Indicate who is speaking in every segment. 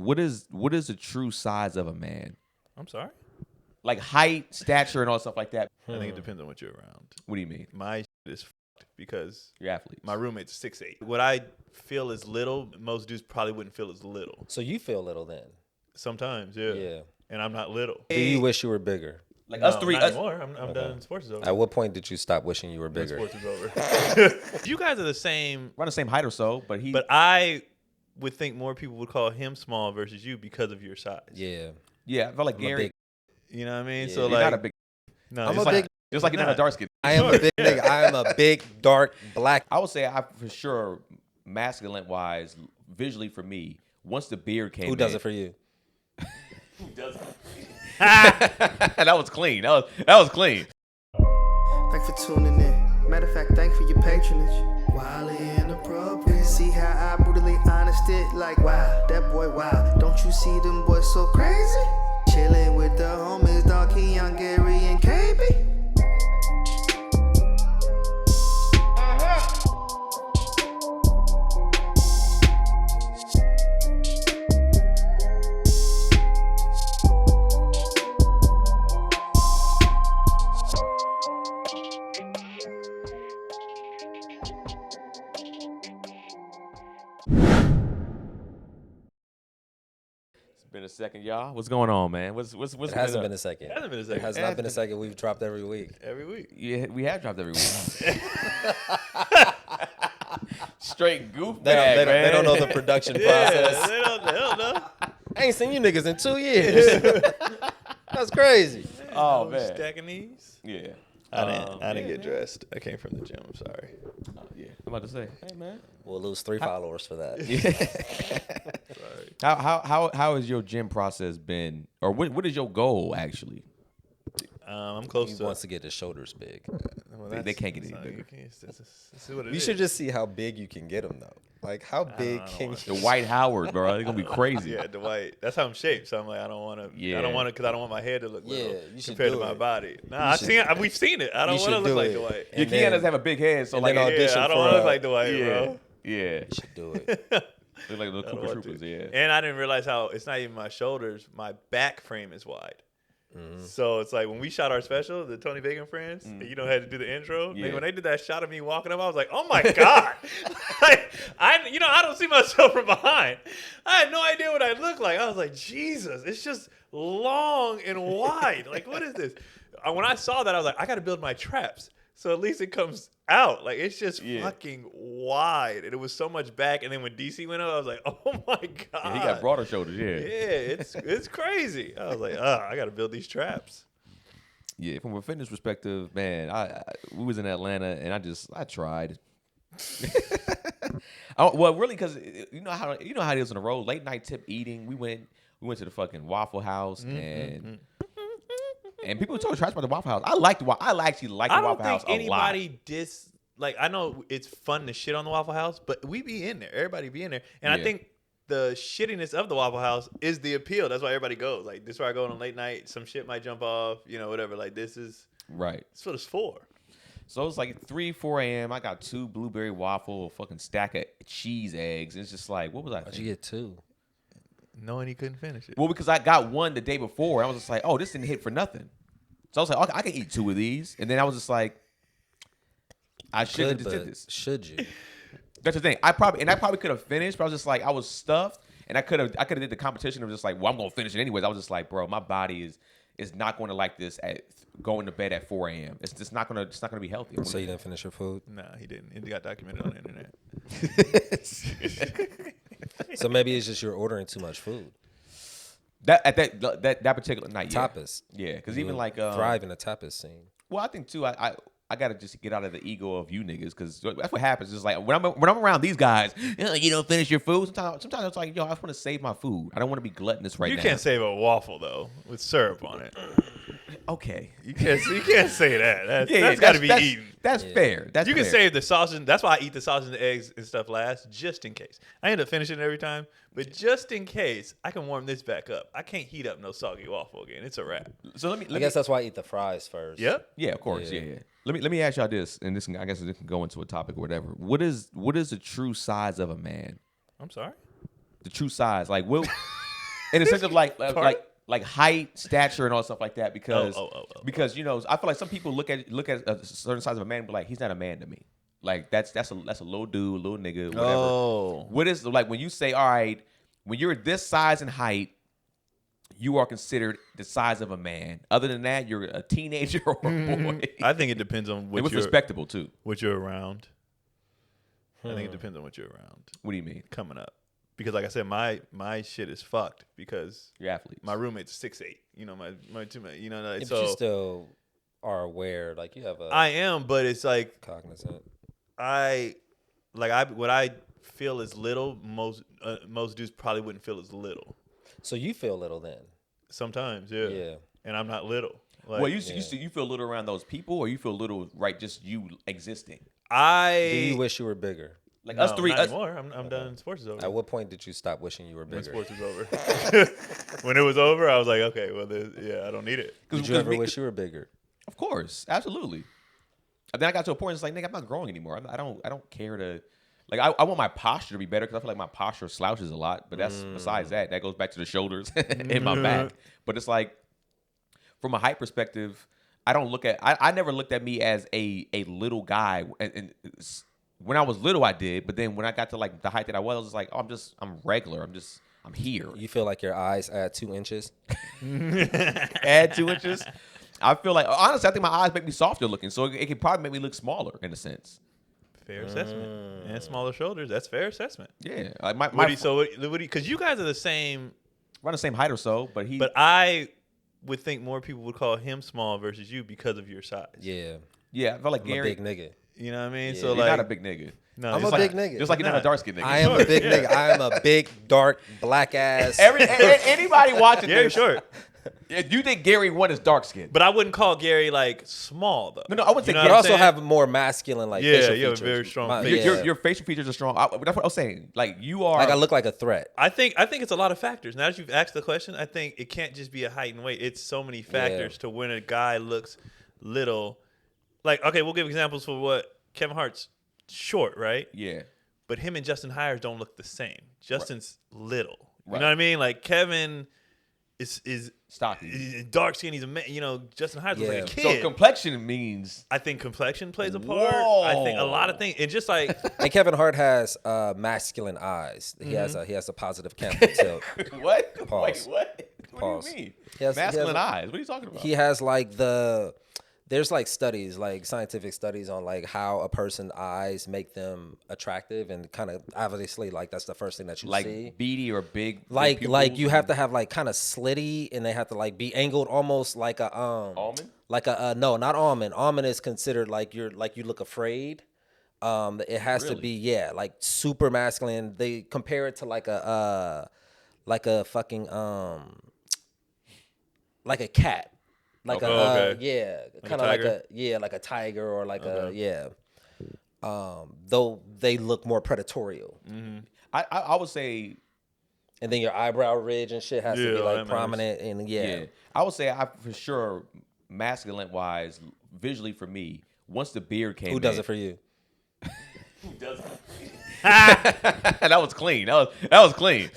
Speaker 1: what is the true size of a man?
Speaker 2: I'm sorry.
Speaker 1: Like height, stature, and all stuff like that.
Speaker 2: I think it depends on what you're around.
Speaker 1: What do you mean?
Speaker 2: My is because
Speaker 1: You're athletes.
Speaker 2: my roommate's 6'8". What I feel is little, most dudes probably wouldn't feel as little.
Speaker 3: So you feel little then?
Speaker 2: Sometimes, yeah.
Speaker 3: Yeah.
Speaker 2: And I'm not little.
Speaker 3: Do you wish you were bigger?
Speaker 1: Like
Speaker 2: No,
Speaker 1: us three.
Speaker 2: not
Speaker 1: Us,
Speaker 2: anymore. I'm done. Sports is over.
Speaker 3: At what point did you stop wishing you were bigger?
Speaker 2: Sports is over. You guys are the same,
Speaker 1: we're on the same height or so, but he.
Speaker 2: but I would think more people would call him small versus you because of your size.
Speaker 3: Yeah.
Speaker 1: yeah, I felt like
Speaker 3: I'm a
Speaker 1: Gary.
Speaker 3: big-
Speaker 2: You know what I mean?
Speaker 3: Yeah.
Speaker 2: So
Speaker 1: You're
Speaker 2: like,
Speaker 1: not a big.
Speaker 2: no,
Speaker 3: I'm
Speaker 2: it's
Speaker 3: a
Speaker 2: like-
Speaker 3: big-
Speaker 1: Just like you're not a dark skin.
Speaker 3: I am a big nigga. I am a big, dark, black.
Speaker 1: I would say I for sure, masculine wise, visually for me, once the beard came.
Speaker 3: Who does
Speaker 1: in,
Speaker 3: it for you?
Speaker 2: Who doesn't?
Speaker 1: that was clean. That was clean.
Speaker 4: Thanks for tuning in. Matter of fact, thanks for your patronage. Wildly inappropriate. See how I brutally honest it? Like, wow, that boy, wow. Don't you see them boys so crazy? Chilling with the homies, dog, Keon, Gary, and KB.
Speaker 1: Been a second, y'all. What's going on, man? What's
Speaker 3: It hasn't been a second.
Speaker 2: It hasn't been a
Speaker 3: It
Speaker 2: second.
Speaker 3: has not been a second. We've dropped every week.
Speaker 2: Every week.
Speaker 1: Yeah, we have dropped every week. Straight goof
Speaker 3: They
Speaker 1: bag, man.
Speaker 3: don't know the production
Speaker 2: Yeah,
Speaker 3: process.
Speaker 2: they don't know.
Speaker 3: I ain't seen you niggas in 2 years. That's crazy.
Speaker 1: Oh,
Speaker 2: I'm
Speaker 1: man.
Speaker 2: Stacking these.
Speaker 1: Yeah.
Speaker 2: I didn't get dressed. I came from the gym. I'm sorry.
Speaker 1: Yeah. I'm about to say, hey, man.
Speaker 3: We'll lose 3 followers for that.
Speaker 2: Sorry.
Speaker 1: How has your gym process been, or what is your goal actually?
Speaker 2: I'm close
Speaker 3: He
Speaker 2: to.
Speaker 3: wants to get his shoulders big.
Speaker 2: Well,
Speaker 1: They can't get
Speaker 2: that's
Speaker 1: any
Speaker 2: not-
Speaker 1: bigger.
Speaker 2: This is what it
Speaker 3: You
Speaker 2: is.
Speaker 3: should just see how big you can get them though. Like how big
Speaker 2: don't
Speaker 3: can
Speaker 2: want
Speaker 1: The
Speaker 3: you?
Speaker 1: White Howard, bro. They're gonna be crazy.
Speaker 2: Yeah, Dwight. That's how I'm shaped. So I'm like, I don't want to.
Speaker 1: Yeah.
Speaker 2: I don't want to because I don't want my head to look little
Speaker 3: Yeah, you should
Speaker 2: compared to
Speaker 3: do
Speaker 2: my
Speaker 3: it.
Speaker 2: body. Nah, we've seen it. I don't
Speaker 3: you
Speaker 2: want to
Speaker 3: should
Speaker 2: look
Speaker 3: do
Speaker 2: like
Speaker 3: it.
Speaker 2: Dwight.
Speaker 1: Your kid doesn't have a big head, so
Speaker 3: And
Speaker 1: like,
Speaker 3: then audition
Speaker 2: Yeah, I don't
Speaker 3: for
Speaker 2: want to look
Speaker 3: a-
Speaker 2: like Dwight,
Speaker 1: yeah,
Speaker 2: bro.
Speaker 1: yeah.
Speaker 3: You should do it.
Speaker 1: Look like the
Speaker 2: I don't
Speaker 1: Koopa
Speaker 2: want
Speaker 1: Troopers,
Speaker 2: to.
Speaker 1: yeah.
Speaker 2: And I didn't realize how it's not even my shoulders. My back frame is wide. So it's like when we shot our special, the Tony Bacon Friends, and you know, had to do the intro.
Speaker 1: Yeah.
Speaker 2: Nigga, when they did that shot of me walking up, I was like, oh my God. Like, I don't see myself from behind. I had no idea what I looked like. I was like, Jesus, it's just long and wide. Like, what is this? When I saw that, I was like, I got to build my traps. So at least it comes out. Like, it's just fucking wide. And it was so much back. And then when DC went up, I was like, oh my God.
Speaker 1: Yeah, he got broader shoulders,
Speaker 2: Yeah, it's crazy. I was like, I got to build these traps.
Speaker 1: Yeah, from a fitness perspective, man, we was in Atlanta and I tried. Well, really, because you know how it is on the road. Late night tip eating. We went to the fucking Waffle House and people talk trash about the Waffle House. I actually like the Waffle House a lot.
Speaker 2: I don't think anybody like, I know it's fun to shit on the Waffle House, but we be in there. Everybody be in there, and I
Speaker 1: Yeah.
Speaker 2: think the shittiness of the Waffle House is the appeal. That's why everybody goes. Like, this is where I go on a late night. Some shit might jump off, whatever. Like, this
Speaker 1: Right.
Speaker 2: is what it's for.
Speaker 1: So it's like 4 a.m. I got 2 blueberry waffle, a fucking stack of cheese eggs. It's just like, what was I
Speaker 3: How'd
Speaker 1: thinking?
Speaker 3: you get 2?
Speaker 2: Knowing he couldn't finish it.
Speaker 1: Well, because I got one the day before. I was just like, oh, this didn't hit for nothing. So I was like, okay, I can eat 2 of these. And then I was just like, I shouldn't have just did this.
Speaker 3: Should you?
Speaker 1: That's the thing. I probably could have finished, but I was just like, I was stuffed. And I could have did the competition of just like, well, I'm going to finish it anyways. I was just like, bro, my body is not going to like this at going to bed at 4 a.m. It's just not going to be healthy.
Speaker 3: So you didn't finish your food?
Speaker 2: Nah, he didn't. It got documented on the internet.
Speaker 3: So maybe it's just you're ordering too much food.
Speaker 1: That particular night, yeah.
Speaker 3: Tapas.
Speaker 1: Yeah, because
Speaker 3: You
Speaker 1: even
Speaker 3: would
Speaker 1: like
Speaker 3: thrive in a tapas scene.
Speaker 1: well, I think too. I gotta just get out of the ego of you niggas because that's what happens. It's like when I'm around these guys, you don't finish your food. Sometimes it's like, yo, I just want to save my food. I don't want to be gluttonous right
Speaker 2: You
Speaker 1: now.
Speaker 2: can't save a waffle though with syrup on it.
Speaker 1: Okay.
Speaker 2: You can't say that.
Speaker 1: Yeah,
Speaker 2: That's got to be
Speaker 1: that's,
Speaker 2: eaten.
Speaker 1: That's fair. That's
Speaker 2: You can
Speaker 1: fair.
Speaker 2: save the sausage. That's why I eat the sausage and eggs and stuff last, just in case. I end up finishing it every time, but just in case, I can warm this back up. I can't heat up no soggy waffle again. It's a wrap.
Speaker 1: So let
Speaker 3: I
Speaker 1: me
Speaker 3: guess that's why I eat the fries first.
Speaker 2: Yep.
Speaker 1: Yeah, of course.
Speaker 3: Yeah.
Speaker 1: Yeah. Let me ask y'all this, and I guess this can go into a topic or whatever. What is the true size of a man?
Speaker 2: I'm sorry.
Speaker 1: The true size, like what? in the sense of like height, stature, and all stuff like that. Because because I feel like some people look at a certain size of a man and be like, he's not a man to me. Like that's a little dude, little nigga, whatever.
Speaker 2: Oh.
Speaker 1: What is like when you say, all right, when you're this size and height, you are considered the size of a man. Other than that, you're a teenager or a boy.
Speaker 2: I think it depends on what
Speaker 1: It was
Speaker 2: you're
Speaker 1: respectable too.
Speaker 2: what you're around. I think it depends on what you're around
Speaker 1: What do you mean?
Speaker 2: coming up. Because like I said, my shit is fucked because
Speaker 1: You're athletes.
Speaker 2: my roommate's 6'8". My two like,
Speaker 3: But
Speaker 2: so
Speaker 3: you still are aware, like you have a
Speaker 2: I am, but it's like
Speaker 3: cognizant.
Speaker 2: what I feel is little. Most dudes probably wouldn't feel as little.
Speaker 3: So you feel little then?
Speaker 2: Sometimes, yeah.
Speaker 3: Yeah.
Speaker 2: And I'm not little. Like,
Speaker 1: well, you feel little around those people, or you feel little just you existing.
Speaker 3: Do you wish you were bigger?
Speaker 1: Like us three.
Speaker 2: Not
Speaker 1: Us,
Speaker 2: anymore. I'm done. Sports is over.
Speaker 3: At what point did you stop wishing you were
Speaker 2: When
Speaker 3: bigger?
Speaker 2: sports was over. When it was over, I was like, okay, well, I don't need it.
Speaker 3: Did you ever wish you were bigger?
Speaker 1: Of course, absolutely. And then I got to a point. It's like, nigga, I'm not growing anymore. I don't care to. Like I want my posture to be better because I feel like my posture slouches a lot. But that's besides that. That goes back to the shoulders and my back. But it's like, from a height perspective, I don't look at. I never looked at me as a little guy. And when I was little, I did. But then when I got to like the height that I was just like, oh, I'm regular. I'm here.
Speaker 3: You feel like your eyes add 2 inches?
Speaker 1: Add 2 inches. I feel like honestly, I think my eyes make me softer looking, so it could probably make me look smaller in a sense.
Speaker 2: Fair assessment. And smaller shoulders. That's fair assessment.
Speaker 1: Yeah, like
Speaker 2: Because you guys are the same.
Speaker 1: We're on the same height or so, but
Speaker 2: But I would think more people would call him small versus you because of your size.
Speaker 3: Yeah.
Speaker 1: yeah, I feel like
Speaker 3: I'm
Speaker 1: Gary.
Speaker 3: a big nigga.
Speaker 2: You know what I mean?
Speaker 3: Yeah.
Speaker 2: So
Speaker 1: You're
Speaker 2: like,
Speaker 1: not a big nigga.
Speaker 2: no,
Speaker 3: I'm
Speaker 2: just
Speaker 3: a
Speaker 2: like-
Speaker 3: big nigga.
Speaker 1: Just like you're not a dark skinned nigga.
Speaker 3: I am a big nigga. I am a big, dark, black ass.
Speaker 1: Anybody watching
Speaker 2: Gary
Speaker 1: this,
Speaker 2: short.
Speaker 1: you think Gary one is dark skinned?
Speaker 2: But I wouldn't call Gary like small though.
Speaker 1: No, I wouldn't say
Speaker 2: know
Speaker 3: But
Speaker 2: what I'm
Speaker 3: also
Speaker 2: saying?
Speaker 3: have more masculine, like
Speaker 2: Yeah,
Speaker 3: facial
Speaker 2: you have a
Speaker 3: features.
Speaker 2: very strong
Speaker 3: My-
Speaker 2: face.
Speaker 3: yeah.
Speaker 1: Your facial features are strong. That's what I was saying. Like you are.
Speaker 3: Like I look like a threat.
Speaker 2: I think it's a lot of factors. Now that you've asked the question, I think it can't just be a height and weight. It's so many factors to when a guy looks little. Like, okay, we'll give examples for what Kevin Hart's short, right?
Speaker 1: Yeah.
Speaker 2: But him and Justin Hires don't look the same. Justin's little. You
Speaker 1: Right.
Speaker 2: know what I mean? Like Kevin is
Speaker 1: Stocky.
Speaker 2: dark skin. He's Justin Hires looks like a
Speaker 3: Yeah.
Speaker 2: kid.
Speaker 1: So complexion means.
Speaker 2: I think complexion plays a part.
Speaker 1: Whoa.
Speaker 2: I think a lot of things. It's just like
Speaker 3: And Kevin Hart has masculine eyes. He has a positive cancer tilt.
Speaker 1: What?
Speaker 3: Pause.
Speaker 1: Wait, what? What
Speaker 3: Pause.
Speaker 1: do you mean?
Speaker 3: He has-
Speaker 1: Masculine
Speaker 3: he has-
Speaker 1: eyes. What are you talking about?
Speaker 3: He has like there's like studies, like scientific studies on like how a person's eyes make them attractive, and kind of obviously like that's the first thing that you
Speaker 1: like
Speaker 3: see.
Speaker 1: beady or big.
Speaker 3: Like
Speaker 1: pupils
Speaker 3: you have to have like kind of slitty, and they have to like be angled almost like a
Speaker 1: almond.
Speaker 3: like a no, not almond. Almond is considered like you look afraid. It has to
Speaker 1: Really?
Speaker 3: be like super masculine. They compare it to like a fucking like a cat. Like
Speaker 2: Okay.
Speaker 3: kind of like
Speaker 2: tiger?
Speaker 3: like a tiger or like though they look more predatorial.
Speaker 1: I would say
Speaker 3: And then your eyebrow ridge and shit has to be
Speaker 2: Yeah,
Speaker 3: like
Speaker 2: that matters.
Speaker 3: prominent and
Speaker 1: yeah. I would say I for sure masculine wise visually for me once the beard came.
Speaker 3: Who does
Speaker 1: in,
Speaker 3: it for you?
Speaker 1: Who does it? That was clean. That was clean.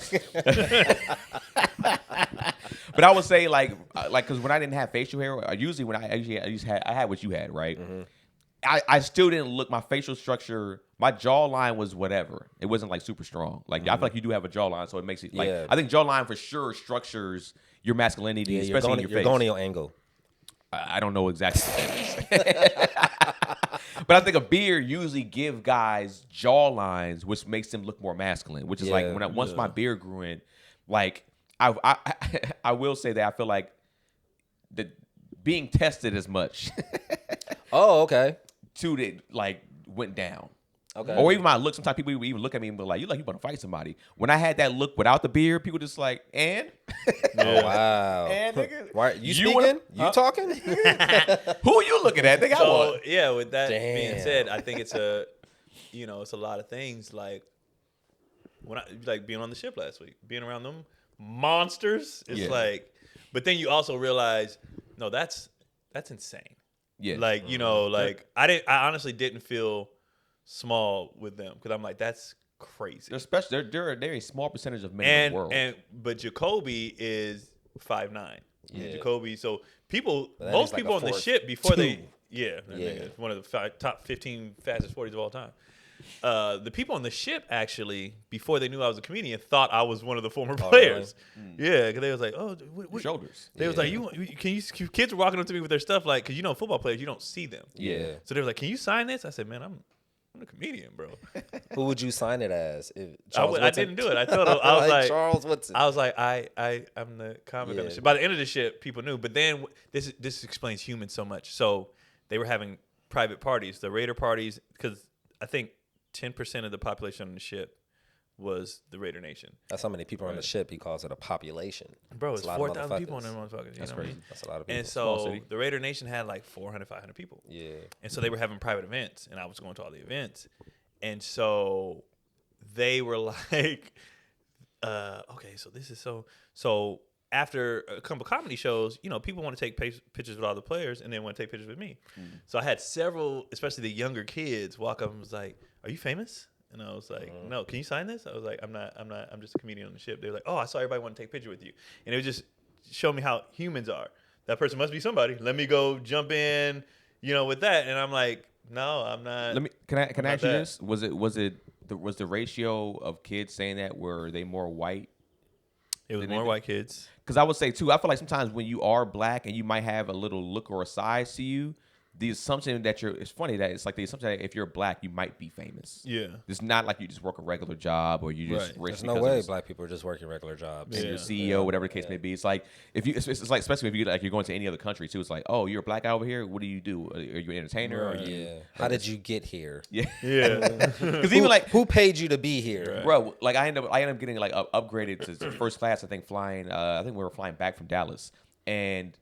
Speaker 1: But I would say like because when I didn't have facial hair, usually when I had what you had, right?
Speaker 3: Mm-hmm.
Speaker 1: I still didn't look. My facial structure, my jawline was whatever. It wasn't like super strong. Like I feel like you do have a jawline, so it makes it like
Speaker 3: Yeah.
Speaker 1: I think jawline for sure structures your masculinity,
Speaker 3: Yeah,
Speaker 1: especially in your face.
Speaker 3: your gonio angle.
Speaker 1: I don't know exactly what that is. But I think a beard usually give guys jawlines, which makes them look more masculine. Which is like
Speaker 3: Yeah.
Speaker 1: when once my beard grew in, like I will say that I feel like the being tested as much
Speaker 3: Oh, okay.
Speaker 1: to the like went down.
Speaker 3: Okay.
Speaker 1: Or even my look. Sometimes people would even look at me and be like, "You want to fight somebody?" When I had that look without the beard, people just like, "And
Speaker 3: Oh, wow.
Speaker 1: And, nigga,
Speaker 3: Why you
Speaker 1: you
Speaker 3: speaking?
Speaker 1: wanna-
Speaker 3: You talking?
Speaker 1: who are you looking at?" Nigga, I
Speaker 2: so.
Speaker 1: want.
Speaker 2: Yeah, with that being
Speaker 3: Damn.
Speaker 2: said, I think it's a lot of things like when I like being on the ship last week, being around them monsters. It's
Speaker 1: Yeah.
Speaker 2: like, but then you also realize, no, that's insane.
Speaker 1: Yeah,
Speaker 2: Like I honestly didn't feel small with them because I'm like that's crazy.
Speaker 1: They're a small percentage of men in the world.
Speaker 2: But Jacoby is 5'9".
Speaker 3: Yeah.
Speaker 2: Jacoby. So
Speaker 3: But
Speaker 2: most
Speaker 3: he's like
Speaker 2: people
Speaker 3: a
Speaker 2: on the
Speaker 3: 4'2".
Speaker 2: ship before that
Speaker 3: Yeah.
Speaker 2: nigga is one of the top 15 fastest 40s of all time. The people on the ship actually, before they knew I was a comedian, thought I was one of the former players.
Speaker 3: Really?
Speaker 2: Yeah, because they was like, "Oh, what?
Speaker 1: Shoulders."
Speaker 2: They was like, kids were walking up to me with their stuff, like, because football players, you don't see them.
Speaker 3: Yeah.
Speaker 2: So they were like, "Can you sign this?" I said, "Man, I'm a comedian, bro."
Speaker 3: Who would you sign it as?
Speaker 2: I didn't do it. I told them, I was like
Speaker 3: Charles Woodson.
Speaker 2: I was like, I'm the comic on the ship. By the end of the ship, people knew. But then this explains humans so much. So they were having private parties, the Raider parties, because I think 10% of the population on the ship was the Raider Nation.
Speaker 3: That's how many people are on the ship. He calls it a population.
Speaker 2: Bro,
Speaker 3: That's
Speaker 2: it's
Speaker 3: a lot of
Speaker 2: 4,000 people on them motherfuckers.
Speaker 1: That's crazy.
Speaker 3: That's a lot of people.
Speaker 2: And so the Raider Nation had like 400, 500 people.
Speaker 3: Yeah.
Speaker 2: And so they were having private events, and I was going to all the events. And so they were like, okay, so this is so after a couple comedy shows, people want to take pictures with all the players and then want to take pictures with me. So I had several, especially the younger kids, walk up and was like, "Are you famous?" And I was like, "No, can you sign this?" I was like, I'm not, I'm just a comedian on the ship. They were like, "Oh, I saw everybody want to take a picture with you." And it would just show me how humans are. That person must be somebody. Let me go jump in, with that. And I'm like, no, I'm not.
Speaker 1: Can I ask you this? Was the ratio of kids saying that, were they more white?
Speaker 2: It was more white kids.
Speaker 1: Because I would say too, I feel like sometimes when you are black and you might have a little look or a size to you, the assumption that it's funny that it's like the assumption that if you're black, you might be famous.
Speaker 2: Yeah.
Speaker 1: It's not like you just work a regular job or you just rich.
Speaker 3: There's no way black people are just working regular jobs.
Speaker 1: And you're CEO, whatever the case may be. It's like it's like, especially if you're going to any other country too. It's like, oh, you're a black guy over here. What do you do? Are you an entertainer? Or
Speaker 3: How did you get here?
Speaker 1: Yeah.
Speaker 3: Because even like, who paid you to be here?
Speaker 1: Right. Bro, like I ended up getting like upgraded to first class. I think flying. I think we were flying back from Dallas, and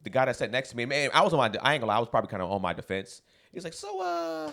Speaker 1: the guy that sat next to me, man, I ain't gonna lie, I was probably kind of on my defense. He was like, so,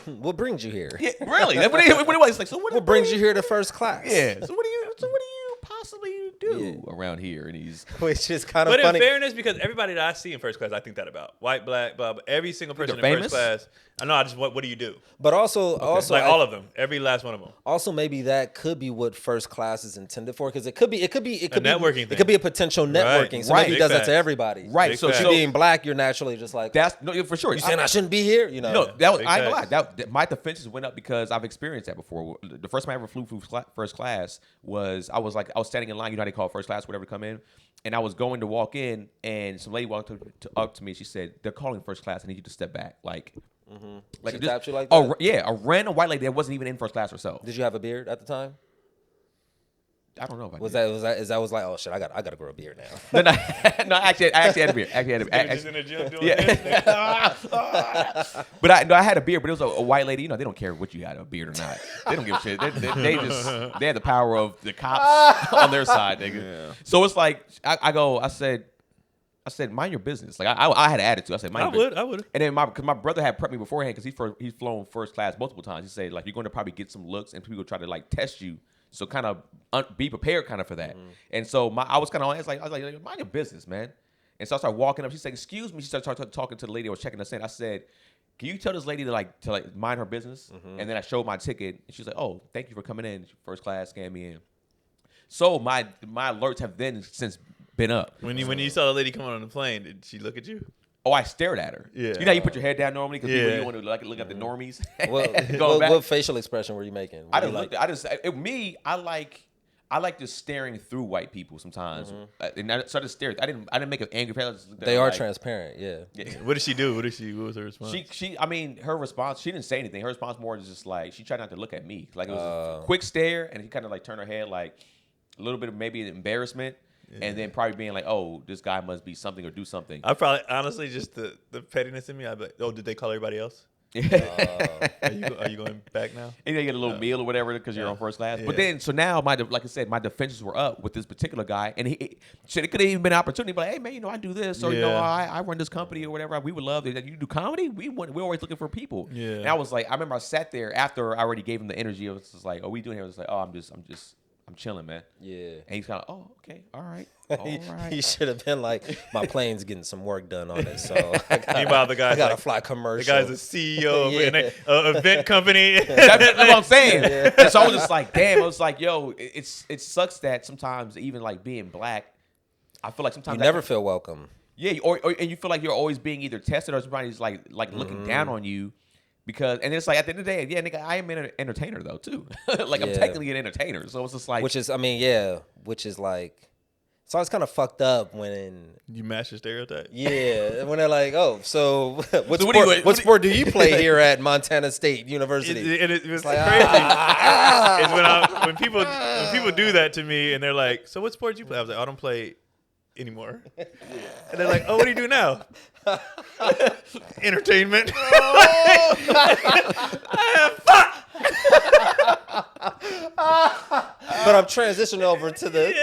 Speaker 3: what brings you here?
Speaker 1: yeah, really? That's what it was. He's like, so
Speaker 3: what brings you here to first class?
Speaker 1: Yeah. So what do you possibly do around here? And he's,
Speaker 3: which is kind of
Speaker 2: But
Speaker 3: funny.
Speaker 2: in fairness, because everybody that I see in first class, I think that about white, black, blah, blah. Every single person in
Speaker 1: famous?
Speaker 2: first class. I know. I just what do you do?
Speaker 3: But also
Speaker 2: Like all of them, every last one of them.
Speaker 3: Also, maybe that could be what first class is intended for, because it could be
Speaker 2: networking
Speaker 3: It
Speaker 2: thing.
Speaker 3: could be a potential networking. So
Speaker 1: Right.
Speaker 3: maybe he does that
Speaker 2: Big
Speaker 3: to everybody.
Speaker 1: right.
Speaker 2: Big
Speaker 1: So
Speaker 2: facts.
Speaker 3: You being black, you're naturally just like,
Speaker 1: that's no, for sure.
Speaker 3: you saying I shouldn't be here?
Speaker 1: No, that was,
Speaker 2: Big
Speaker 1: I ain't gonna lie.
Speaker 2: facts.
Speaker 1: My defenses went up because I've experienced that before. The first time I ever flew first class was I was standing in line. You know how they call first class, whatever, to come in, and I was going to walk in, and some lady walked up to me. She said, "They're calling first class. I need you to step back."
Speaker 3: she tapped you like
Speaker 1: Oh
Speaker 3: that?
Speaker 1: yeah, a random white lady that wasn't even in first class herself.
Speaker 3: Did you have a beard at the time?
Speaker 1: I don't know if I
Speaker 3: Was
Speaker 1: did.
Speaker 3: that was like, oh shit, I got to grow a beard now.
Speaker 1: No, I actually had a beard.
Speaker 2: Just in the gym doing this.
Speaker 1: But I had a beard, but it was a white lady. They don't care what you got, a beard or not. They don't give a shit. They had the power of the cops on their side, nigga. Yeah. So it's like I said, mind your business. Like I had an attitude. I said, mind your business.
Speaker 2: I would.
Speaker 1: And then because my brother had prepped me beforehand because he's flown first class multiple times. He said, like, you're going to probably get some looks and people try to like test you. So kind of be prepared kind of for that. And so I was kind of honest. I was like, mind your business, man. And so I started walking up. She said, excuse me. She started talking to the lady that was checking us in. I said, can you tell this lady to mind her business? And then I showed my ticket. And she's like, oh, thank you for coming in. First class, scan me in. So my alerts have then since been up.
Speaker 2: When you saw the lady coming on the plane, did she look at you?
Speaker 1: Oh, I stared at her.
Speaker 2: Yeah.
Speaker 1: You know how you put your head down normally because
Speaker 2: Yeah.
Speaker 1: you want to look at the normies.
Speaker 3: What facial expression were you making?
Speaker 1: I like just staring through white people sometimes, and I started staring. I didn't make an angry face.
Speaker 3: They are transparent, yeah.
Speaker 2: What did she do? What was her response?
Speaker 1: Her response, she didn't say anything. Her response more is just like she tried not to look at me. Like it was a quick stare, and she kind of like turned her head like a little bit of maybe embarrassment. And then probably being like, oh, this guy must be something or do something.
Speaker 2: I probably, honestly, just the pettiness in me, I'd be like, oh, did they call everybody else? Are you going back now?
Speaker 1: And you get a little meal or whatever because you're on first class.
Speaker 2: Yeah.
Speaker 1: But then, so now, like I said, my defenses were up with this particular guy. And it could have even been an opportunity. But hey, man, I do this. Or, I run this company or whatever. We would love it. You do comedy? We're always looking for people.
Speaker 2: Yeah.
Speaker 1: And I was like, I remember I sat there after I already gave him the energy. I was just like, oh, we doing here? I was like, oh, I'm chilling, man.
Speaker 3: Yeah.
Speaker 1: And he's kind of, oh, okay, all right, all right.
Speaker 3: He should have been like, my plane's getting some work done on it, so
Speaker 2: Meanwhile, the guy's
Speaker 3: I got to
Speaker 2: like,
Speaker 3: fly
Speaker 2: the
Speaker 3: commercial.
Speaker 2: guy's a CEO of
Speaker 3: Yeah.
Speaker 2: an event company.
Speaker 1: That's what I'm saying. And so I was just like, damn. I was like, yo, it sucks that sometimes even like being black, I feel like sometimes
Speaker 3: You never feel welcome.
Speaker 1: yeah, or and you feel like you're always being either tested or somebody's like looking down on you. Because and it's like at the end of the day, yeah, nigga, I am an entertainer though too. Like I'm
Speaker 3: Yeah.
Speaker 1: technically an entertainer, so it's just like
Speaker 3: Which is, I mean, yeah, which is like, so it's kind of fucked up when,
Speaker 2: You match the stereotype.
Speaker 3: yeah, when they're like, oh, so what
Speaker 1: So what do you-
Speaker 3: sport, what sport do you play here at Montana State University?
Speaker 2: It was
Speaker 3: like,
Speaker 2: crazy. It's when people do that to me and they're like, "So what sport do you play?" I was like, "I don't play anymore." And they're like, "Oh, what do you do now?" Entertainment.
Speaker 3: But I'm transitioning over to the